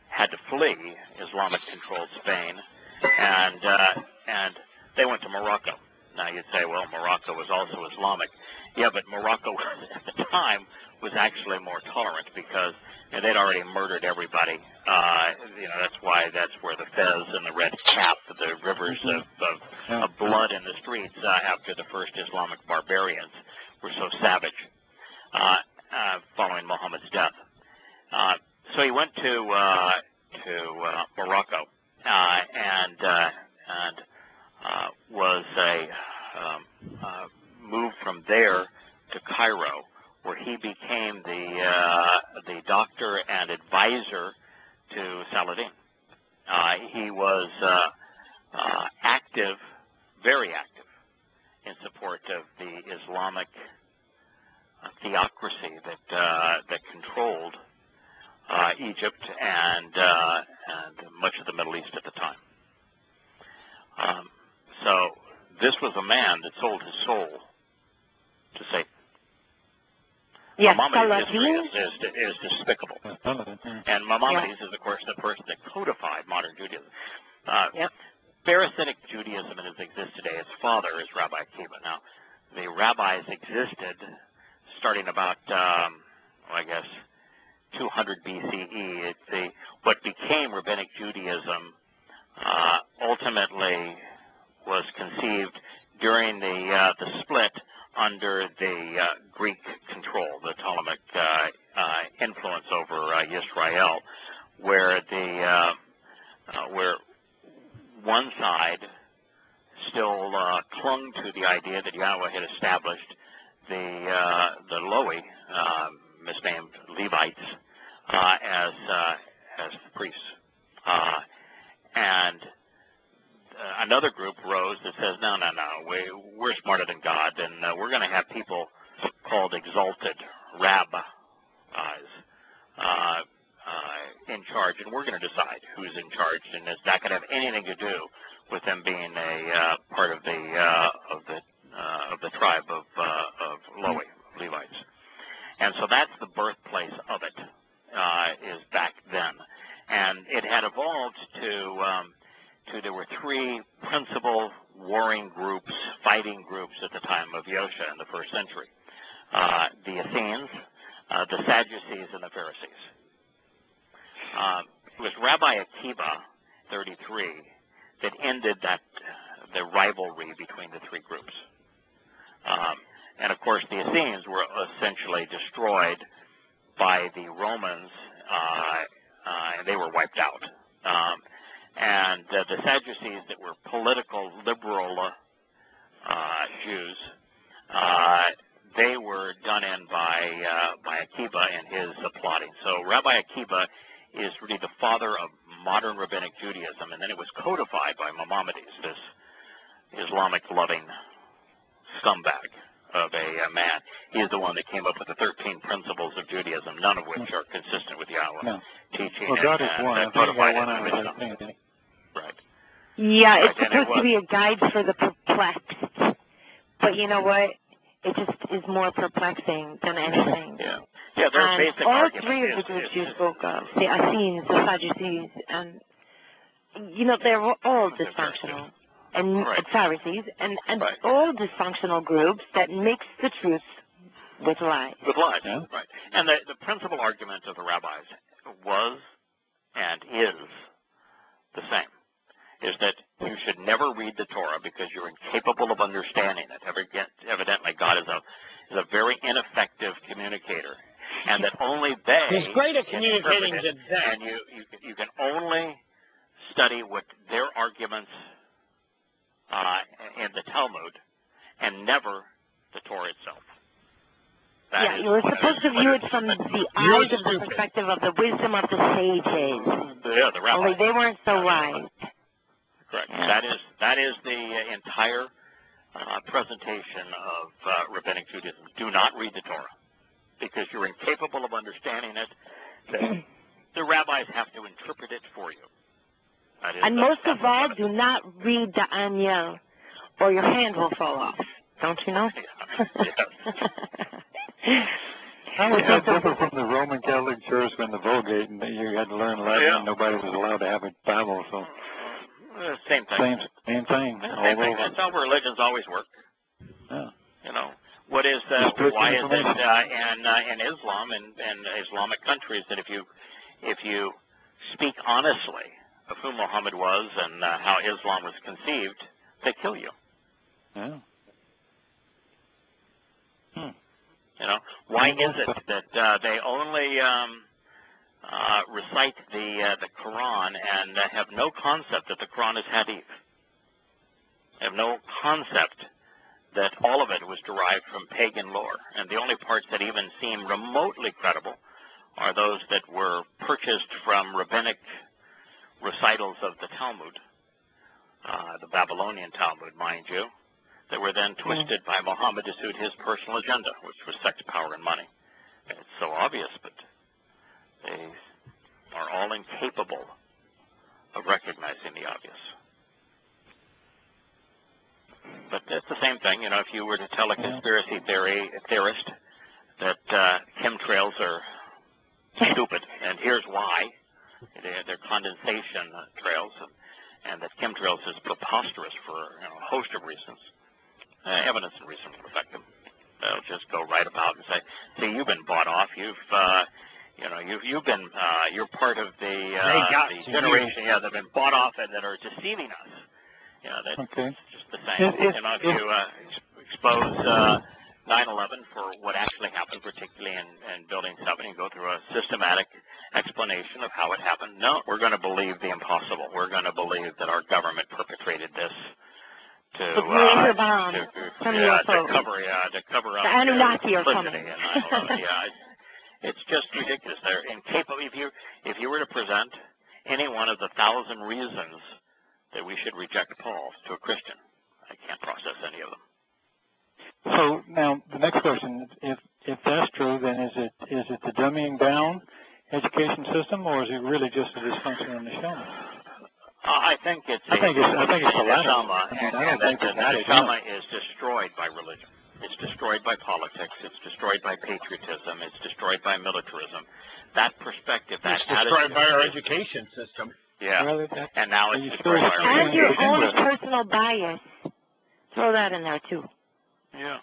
had to flee Islamic-controlled Spain, and they went to Morocco. Now you'd say, well, Morocco was also Islamic. Yeah, but Morocco at the time was actually more tolerant because they'd already murdered everybody. That's where the fez and the red cap, the rivers of blood in the streets after the first Islamic barbarians were so savage following Muhammad's death. So he went to Morocco and was moved from there to Cairo, where he became the doctor and advisor to Saladin. He was active, very active, in support of the Islamic theocracy that controlled Egypt and much of the Middle East at the time. So this was a man that sold his soul to Satan. Yes, Maimonides' history is despicable. And Maimonides is, of course, the person that codified modern Judaism. Pharisaic Judaism as it exists today, its father is Rabbi Akiba. Now, the rabbis existed starting about, 200 BCE. What became Rabbinic Judaism ultimately was conceived during the split under the Greek control, the Ptolemaic influence over Israel, where one side still clung to the idea that Yahweh had established the Lowy, misnamed Levites, as priests, and another group rose that says, no, we're smarter than God, and we're going to have people called exalted rabbis in charge, and we're going to decide who's in charge, and it's not going to have anything to do with them being a part of the tribe of Levites. And so that's the birthplace of it, is back then. And it had evolved to there were three principal warring groups, fighting groups at the time of Yosha in the first century. The Essenes, the Sadducees, and the Pharisees. It was Rabbi Akiba, 33, that ended the rivalry between the three groups. And of course, the Essenes were essentially destroyed by the Romans, and they were wiped out. And the Sadducees, that were political liberal Jews, they were done in by Akiba and his plotting. So Rabbi Akiba is really the father of modern rabbinic Judaism, and then it was codified by Maimonides, this Islamic-loving scumbag of a man. He is the one that came up with the 13 principles of Judaism, none of which are consistent with Yahowah teaching. Well, God is one. I think Codified one in out of Mishnah. 13. Right. Yeah, it's Right, supposed to be a guide for the perplexed. But you know what? It just is more perplexing than anything. Yeah, their And basic all argument three of the is groups you spoke of, the Essenes, the Sadducees, and, you know, they're all dysfunctional. And Pharisees, and all dysfunctional groups that mix the truth with lies. With lies, right. And the principal argument of the rabbis was and is the same, is that you should never read the Torah because you're incapable of understanding it. Evidently, God is a very ineffective communicator, and that only they He's great at communicating it, to them. and you can only study what their arguments in the Talmud, and never the Torah itself. Yeah, you were supposed to view it from the eyes of the perspective of the wisdom of the sages. Yeah, the rabbis. Only they weren't so wise. Correct. Yeah. That is the entire presentation of rabbinic Judaism. Do not read the Torah because you're incapable of understanding it. The rabbis have to interpret it for you. And most of all, do not read the Anya, or your hand will fall off. Don't you know? How was that different from the Roman Catholic Church when the Vulgate and you had to learn Latin and nobody was allowed to have a Bible? So same thing. Same thing. Same thing. That's how religions always work. Yeah. You know, why is it in Islam and Islamic countries that if you speak honestly of who Muhammad was and how Islam was conceived, they kill you. Yeah. You know, why is it that they only recite the Quran and have no concept that the Quran is hadith? They have no concept that all of it was derived from pagan lore, and the only parts that even seem remotely credible are those that were purchased from rabbinic recitals of the Talmud, the Babylonian Talmud, mind you, that were then twisted by Muhammad to suit his personal agenda, which was sex, power, and money. And it's so obvious, but they are all incapable of recognizing the obvious. But it's the same thing, you know, if you were to tell a conspiracy theorist that chemtrails are stupid, and here's why. They're condensation trails, and that chemtrails is preposterous for a host of reasons. Evidence and reason will affect them. They'll just go right about and say, "See, you've been bought off. You've been you're part of the generation, that have been bought off and that are deceiving us." You know, that's just the same. If you expose 9/11 for what actually happened, particularly in Building 7, and go through a systematic explanation of how it happened. No, we're going to believe the impossible. We're going to believe that our government perpetrated this to cover up the Anunnaki are complicity coming. in 9/11. It's just ridiculous. They're incapable. If you were to present any one of the 1,000 reasons that we should reject Paul to a Christian, I can't process any of them. So now the next question: if that's true, then is it the dumbing down education system, or is it really just a dysfunction in the show? I think it's I think it's the latter. Neshama, and that the Neshama is destroyed by religion. It's destroyed by politics. It's destroyed by patriotism. It's destroyed by militarism. That perspective, that it's destroyed by our education system. Yeah, well, and now it's destroyed by And religion. your own personal bias. Throw that in there, too. Yeah.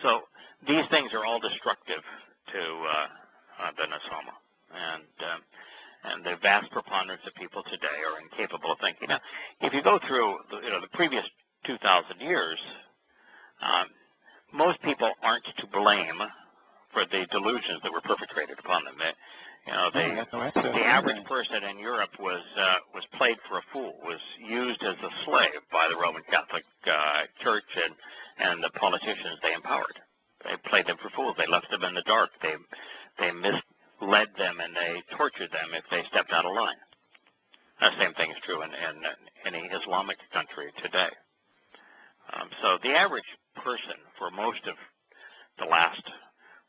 So these things are all destructive to the Neshama. And the vast preponderance of people today are incapable of thinking. Now, if you go through the previous 2,000 years, most people aren't to blame for the delusions that were perpetrated upon them. The average person in Europe was played for a fool, was used as a slave by the Roman Catholic Church and the politicians they empowered. They played them for fools. They left them in the dark. They misled them, and they tortured them if they stepped out of line. The same thing is true in any Islamic country today. So the average person, for most of the last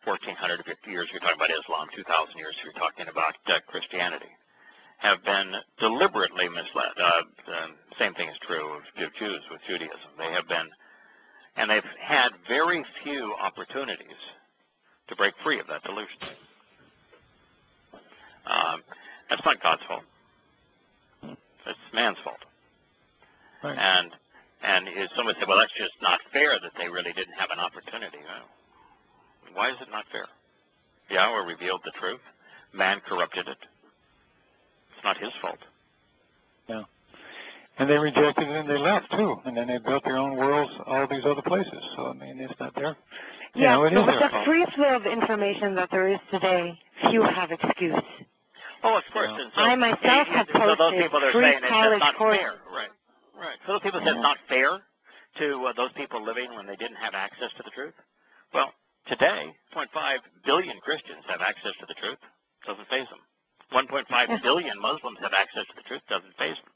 1,450 years, you're talking about Islam, 2,000 years, you're talking about Christianity, have been deliberately misled. Same thing is true of Jews with Judaism. They have been, and they've had very few opportunities to break free of that delusion. That's not God's fault. It's man's fault. Right. And someone said, well, that's just not fair that they really didn't have an opportunity. Well, why is it not fair? Yahweh revealed the truth. Man corrupted it. It's not his fault. Yeah. And they rejected it and they left, too. And then they built their own worlds, all these other places. So, I mean, it's not their Yeah, it but is with their the fault. free flow of information that there is today, few have excuse. Oh, of course. And so, I myself have so those posted people that are free saying it's college not courses. fair. Right. Right. So those people say it's not fair to those people living when they didn't have access to the truth. Well, today, 0.5 billion Christians have access to the truth. Doesn't faze them. 1.5 billion Muslims have access to the truth. Doesn't faze them.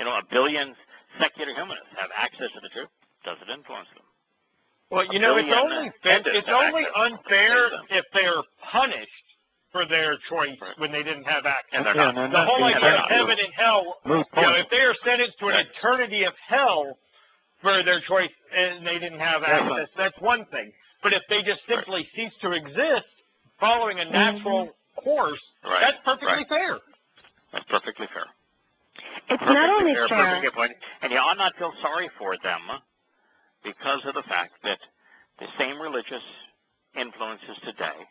1 billion secular humanists have access to the truth. Doesn't influence them. Well, it's only unfair if they're punished for their choice when they didn't have access. The whole idea of heaven and hell, if they are sentenced to an eternity of hell for their choice and they didn't have access, that's one thing. But if they just simply cease to exist following a natural course, that's perfectly fair. That's perfectly fair. It's not only fair. Perfectly point. And you ought not feel sorry for them because of the fact that the same religious influences today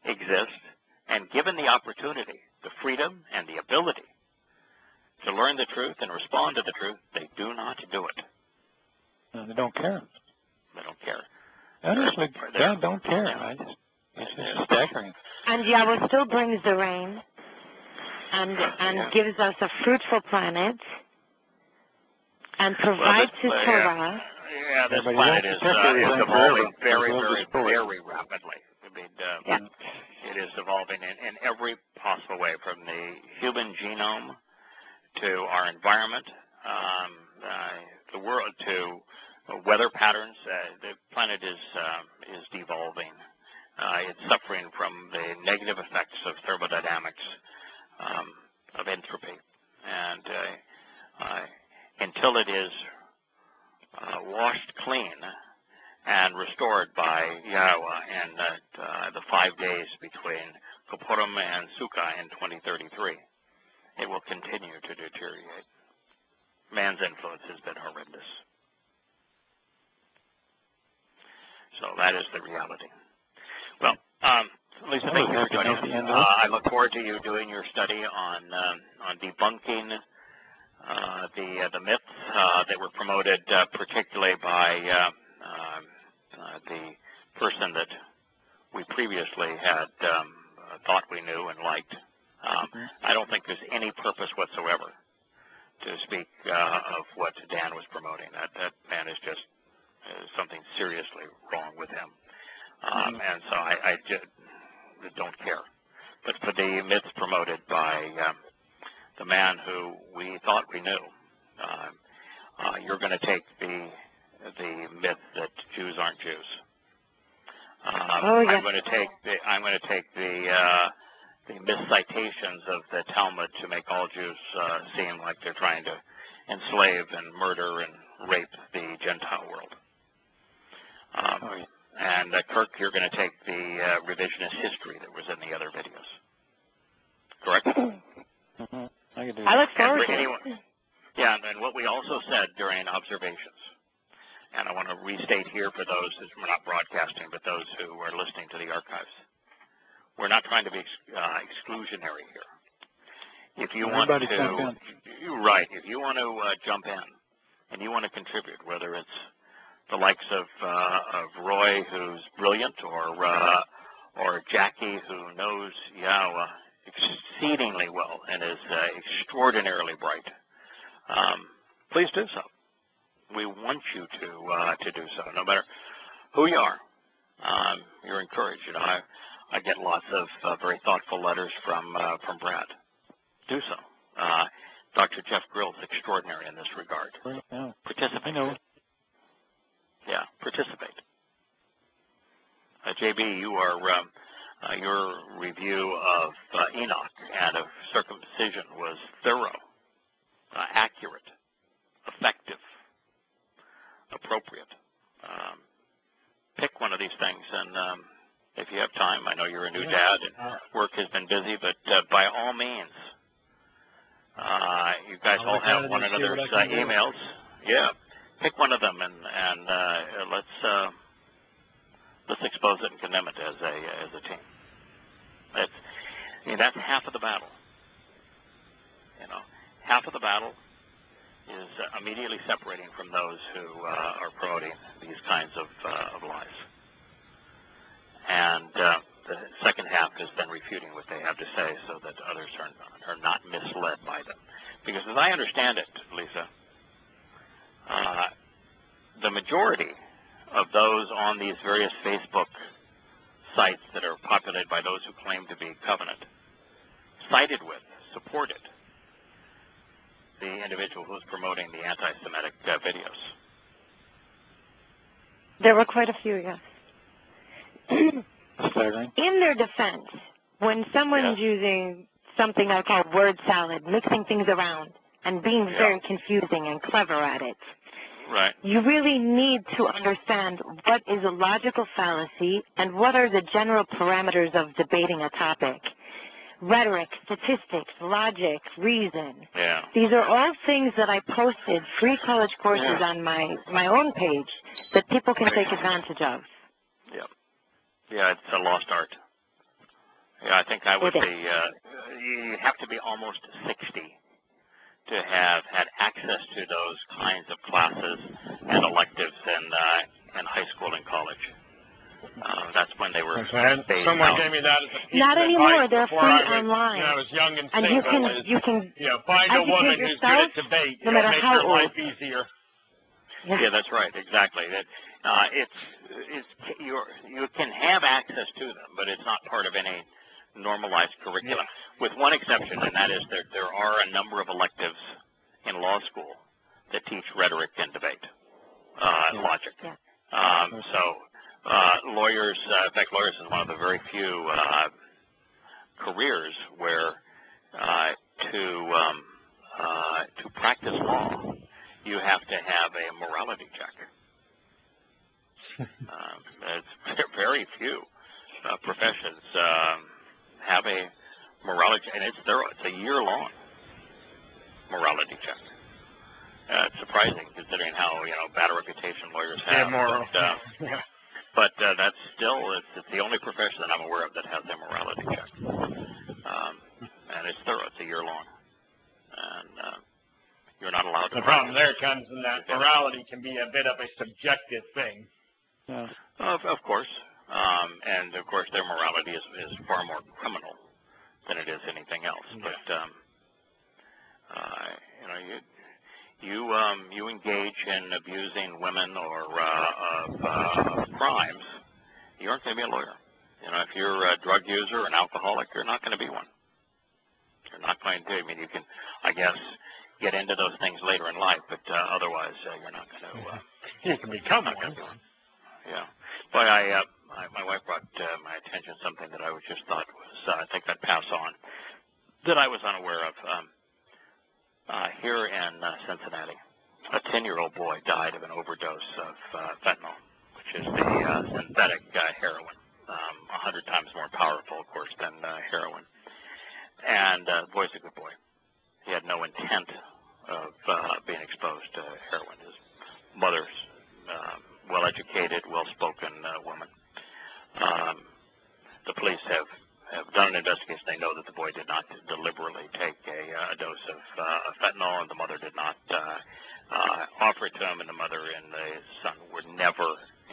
exist, and given the opportunity, the freedom, and the ability to learn the truth and respond to the truth, they do not do it. No, they don't care. They don't care. Honestly, they don't care. It's just staggering. And Yahweh still brings the rain and gives us a fruitful planet and provides his Torah. Yeah, this planet is evolving very, very, very rapidly. I mean, it is evolving in every possible way, from the human genome to our environment, the world, to weather patterns. The planet is devolving. It's suffering from the negative effects of thermodynamics, of entropy, and until it is washed clean and restored by Yahowah in the 5 days between Kippurim and Sukkah in 2033, it will continue to deteriorate. Man's influence has been horrendous. So that is the reality. Well, Lisa, thank you for joining us. I look forward to you doing your study on debunking the myths that were promoted, particularly by the person that we previously had thought we knew and liked. I don't think there's any purpose whatsoever to speak of what Dan was promoting. That man is just something seriously wrong with him. And so I just don't care. But for the myths promoted by the man who we thought we knew, you're going to take the myth that Jews aren't Jews. I'm going to take the miscitations of the Talmud to make all Jews seem like they're trying to enslave and murder and rape the Gentile world. And Kirk, you're going to take the revisionist history that was in the other videos. Correct? I look forward to it. Yeah, and what we also said during observations, and I want to restate here for those that we're not broadcasting, but those who are listening to the archives, we're not trying to be exclusionary here. If you want to, right? If you want to jump in and you want to contribute, whether it's the likes of Roy, who's brilliant, or Jackie, who knows Yahowah exceedingly well and is extraordinarily bright, please do so. We want you to do so, no matter who you are. You're encouraged. You know, I get lots of very thoughtful letters from Brad. Do so. Dr. Jeff Grill's extraordinary in this regard. Participate. I know. Yeah, participate. JB, you are your review of Enoch and of circumcision was thorough, accurate, effective, appropriate. Pick one of these things, and if you have time, I know you're a new dad and work has been busy, but by all means, you guys all have one another's emails. Yeah, pick one of them and let's expose it and condemn it as a team. That's half of the battle. You know, half of the battle is immediately separating from those who are promoting these kinds of lies. And the second half is then refuting what they have to say so that others are not misled by them. Because as I understand it, Lisa, the majority of those on these various Facebook sites that are populated by those who claim to be covenant sided with, supported the individual who was promoting the anti-Semitic videos. There were quite a few, yes. Staggering. In their defense, when someone's using something I call word salad, mixing things around and being very confusing and clever at it, right, you really need to understand what is a logical fallacy and what are the general parameters of debating a topic. Rhetoric, statistics, logic, reason. Yeah. These are all things that I posted free college courses on my own page that people can take advantage of. Yeah. Yeah, it's a lost art. Yeah, I think I would be, you have to be almost 60 to have had access to those kinds of classes and electives in high school and college. That's when they were Someone gave me that as a piece Not of anymore. advice They're before free I was, online. When I was young and and single. you can Find a woman who's good at debate. no matter make how your old. life easier. Yeah, that's right, exactly. That you can have access to them, but it's not part of any normalized curriculum, with one exception, and that is there are a number of electives in law school that teach rhetoric and debate, logic. Yeah. Lawyers, in fact, lawyers is one of the very few careers where to practice law, you have to have a morality check. It's very few professions have a morality, and it's thorough. It's a year-long morality check. It's surprising considering how bad a reputation lawyers have. But that's still it's the only profession that I'm aware of that has a morality check, and it's thorough. It's a year-long, and you're not allowed to. The problem there comes in that morality can be a bit of a subjective thing. Yeah. Of course, and of course their morality is far more criminal than it is anything else. But you engage in abusing women or crimes, you aren't going to be a lawyer. If you're a drug user, an alcoholic, you're not going to be one. You're not going to. I mean, you can, I guess, get into those things later in life, but otherwise, you're not going to. You can become one. Yeah. But I my wife brought my attention something that I just thought was, I think I'd pass on, that I was unaware of. Here in Cincinnati, a 10-year-old boy died of an overdose of fentanyl, which is the synthetic heroin, 100 times more powerful, of course, than heroin. And the boy's a good boy. He had no intent of being exposed to heroin. His mother's well-educated, well-spoken woman. The police have done an investigation. They know that the boy did not deliberately take a dose of fentanyl, and the mother did not offer it to him, and the mother and the son were never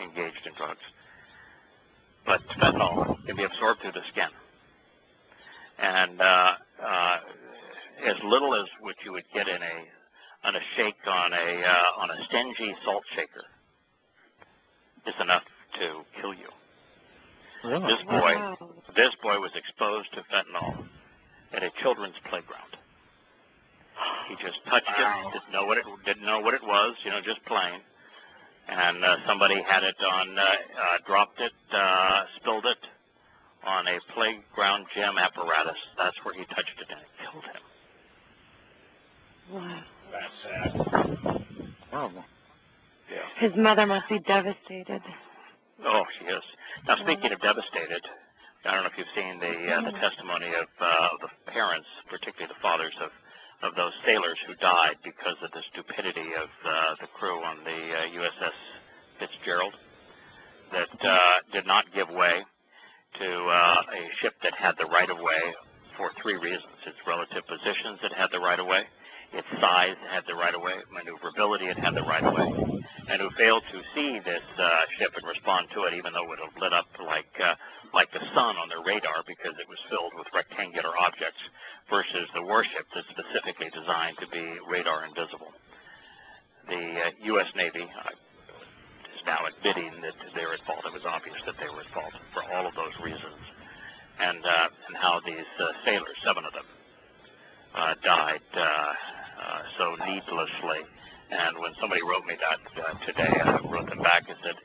engaged in drugs. But fentanyl can be absorbed through the skin. And as little as what you would get in a shake on a stingy salt shaker is enough to kill you. Really? This boy was exposed to fentanyl at a children's playground. He just touched it, didn't know what it was, just plain. And somebody had it on, dropped it, spilled it on a playground gym apparatus. That's where he touched it, and it killed him. Wow. That's sad. Horrible. Yeah. His mother must be devastated. Oh, she is. Now, speaking of devastated, I don't know if you've seen the testimony of the parents, particularly the fathers of those sailors who died because of the stupidity of the crew on the USS Fitzgerald that did not give way to a ship that had the right-of-way for three reasons. Its relative positions that had the right-of-way, its size had the right-of-way, maneuverability it had the right-of-way, and who failed to see this ship and respond to it, even though it would have lit up like the sun on their radar because it was filled with rectangular objects, versus the warship that's specifically designed to be radar invisible. The U.S. Navy is now admitting that they're at fault. It was obvious that they were at fault for all of those reasons, and how these sailors, 7 of them, died so needlessly. And when somebody wrote me that today, I wrote them back and said,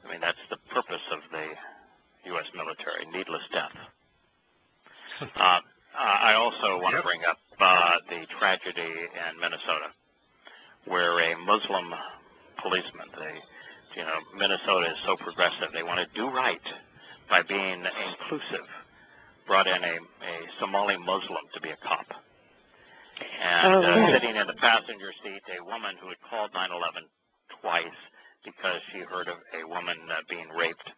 I mean, that's the purpose of the U.S. military, needless death. I also want to bring up the tragedy in Minnesota, where a Muslim policeman, Minnesota is so progressive, they want to do right by being inclusive, brought in a Somali Muslim to be a cop. And sitting in the passenger seat, a woman who had called 911 twice because she heard of a woman being raped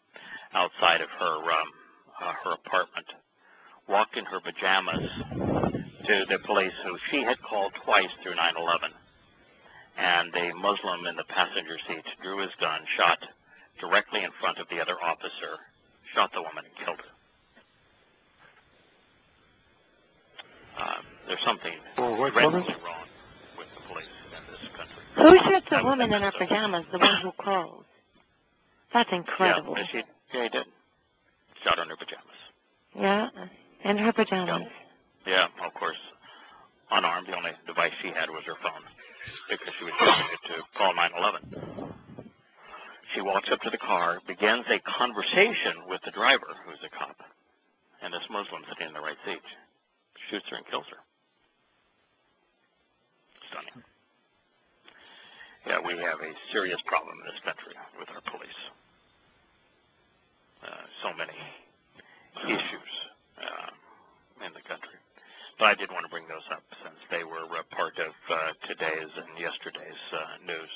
outside of her apartment, walked in her pajamas to the police, who she had called twice through 911. And the Muslim in the passenger seat drew his gun, shot directly in front of the other officer, shot the woman and killed her. There's something dreadfully wrong with the police in this country. Who shot the woman in her pajamas, the one who called? That's incredible. Yeah, he did. Shot her in her pajamas. Yeah, in her pajamas. Yeah, of course, unarmed. The only device she had was her phone, because she was using it to call 911. She walks up to the car, begins a conversation with the driver, who's a cop, and this Muslim sitting in the right seat, shoots her and kills her. Stunning. Yeah, we have a serious problem in this country with our police. So many issues in the country. But I did want to bring those up since they were part of today's and yesterday's news.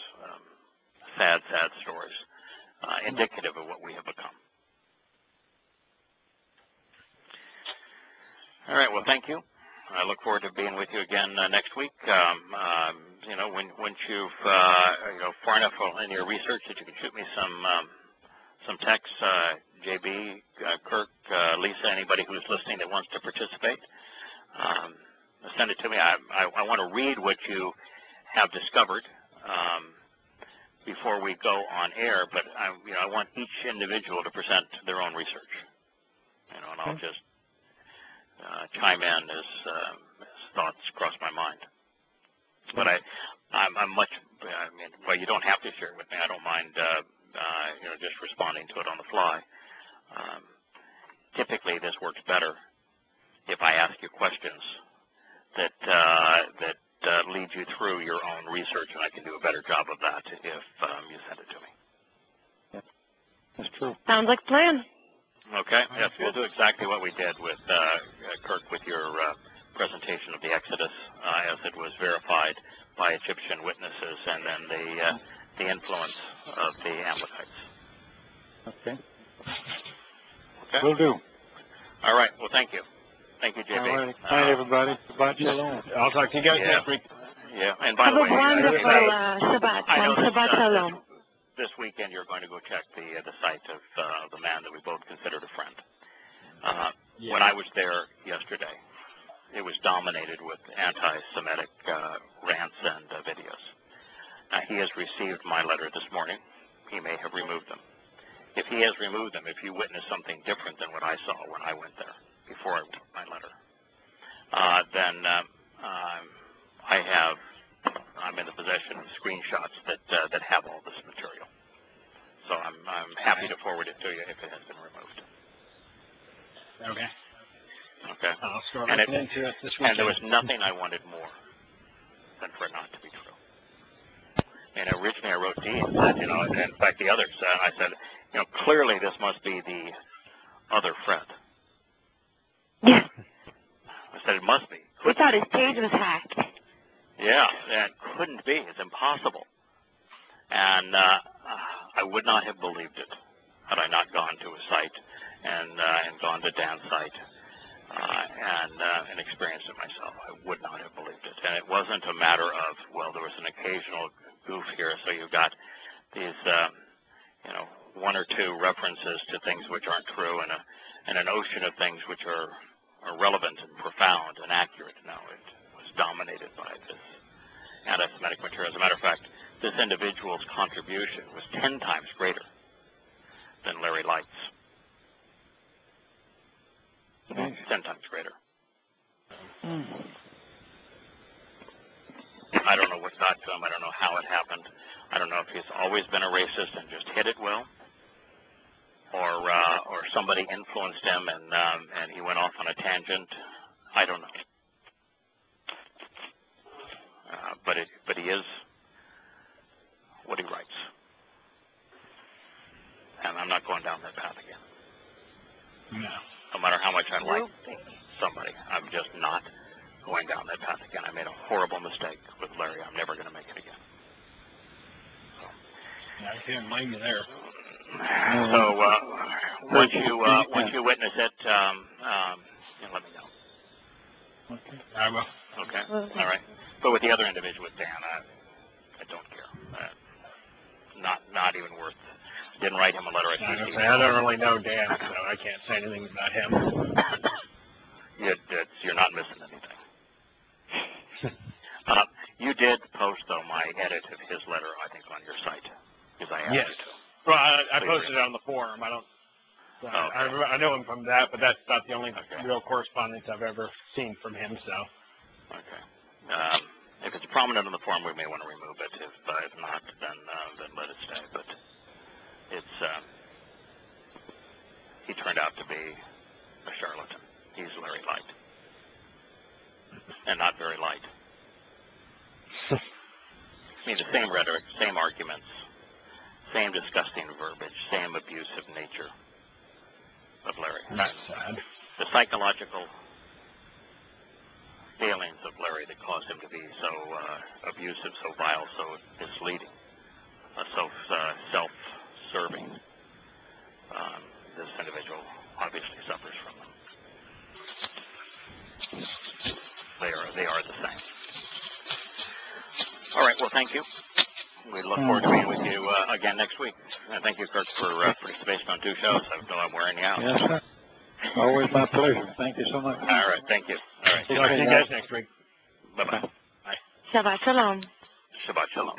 Sad, sad stories, indicative of what we have become. All right, well, thank you. I look forward to being with you again next week. Once you've far enough in your research that you can shoot me some texts, JB, Kirk, Lisa, anybody who's listening that wants to participate, send it to me. I want to read what you have discovered before we go on air, but I want each individual to present their own research. And I'll just chime in as thoughts cross my mind. But I'm much. Well, you don't have to share it with me. I don't mind, just responding to it on the fly. Typically, this works better if I ask you questions that lead you through your own research, and I can do a better job of that if you send it to me. That's true. Sounds like a plan. Okay. Yes, we'll do exactly what we did with Kirk with your presentation of the Exodus, as it was verified by Egyptian witnesses, and then the influence of the Amalekites. Okay. Okay. Will do. All right. Well, thank you. Thank you, JB. All right. Hi, everybody. Shabbat shalom. I'll talk to you guys next week. Yeah. And by Have the a way, wonderful Shabbat. I know Shabbat shalom. this weekend you're going to go check the site of the man that we both considered a friend. When I was there yesterday, it was dominated with anti-Semitic rants and videos. He has received my letter this morning. He may have removed them. If he has removed them, if you witness something different than what I saw when I went there before I wrote my letter, then I'm in the possession of screenshots that have all this material. So I'm happy to forward it to you if it has been removed. Okay. Okay. I'll start And looking into it this weekend. And there was nothing I wanted more than for it not to be true. And originally I wrote Dee and said, and in fact the others, I said, clearly this must be the other Fred. Yeah. I said it must be. We thought his page was hacked. Yeah, that couldn't be. It's impossible. And I would not have believed it had I not gone to a site and gone to Dan's site and experienced it myself. I would not have believed it. And it wasn't a matter of, well, there was an occasional goof here, so you've got these, one or two references to things which aren't true and an ocean of things which are relevant and profound and accurate. No, it was dominated by this anti-Semitic material. As a matter of fact, this individual's contribution was 10 times greater than Larry Light's. 10 times greater. I don't know what got to him. I don't know how it happened. I don't know if he's always been a racist and just hit it well, or somebody influenced him and he went off on a tangent. I don't know. But he is what he writes, and I'm not going down that path again. No. No matter how much I like somebody, I'm just not going down that path again. I made a horrible mistake with Larry. I'm never going to make it again. So. I can't blame you there. So once you witness it, let me know. Okay. I will. Okay. All right. But with the other individual, with Dan, I don't care. Not even worth. Didn't write him a letter. I don't really know Dan, so I can't say anything about him. You're not missing anything. You did post, though, my edit of his letter, I think, on your site, because I asked you to. Well, I posted it on the forum. I don't. Okay. I know him from that, but that's not the only real correspondence I've ever seen from him. So. Okay. If it's prominent on the forum, we may want to remove it. If not, then let it stay. But it's he turned out to be a charlatan. He's Larry Light, and not very light. I mean, the same rhetoric, same arguments, same disgusting verbiage, same abusive nature of Larry. That's sad. The psychological failings of Larry that caused him to be so abusive, so vile, so misleading, so self-serving. This individual obviously suffers from them. They are the same. All right. Well, thank you. We look forward to being with you again next week. Thank you, Kirk, for participation on 2 shows. I know I'm wearing you out. Yes, sir. Always my pleasure. Thank you so much. All right. Thank you. All right. Talk to you guys next week. Bye-bye. Shabbat shalom. Shabbat shalom.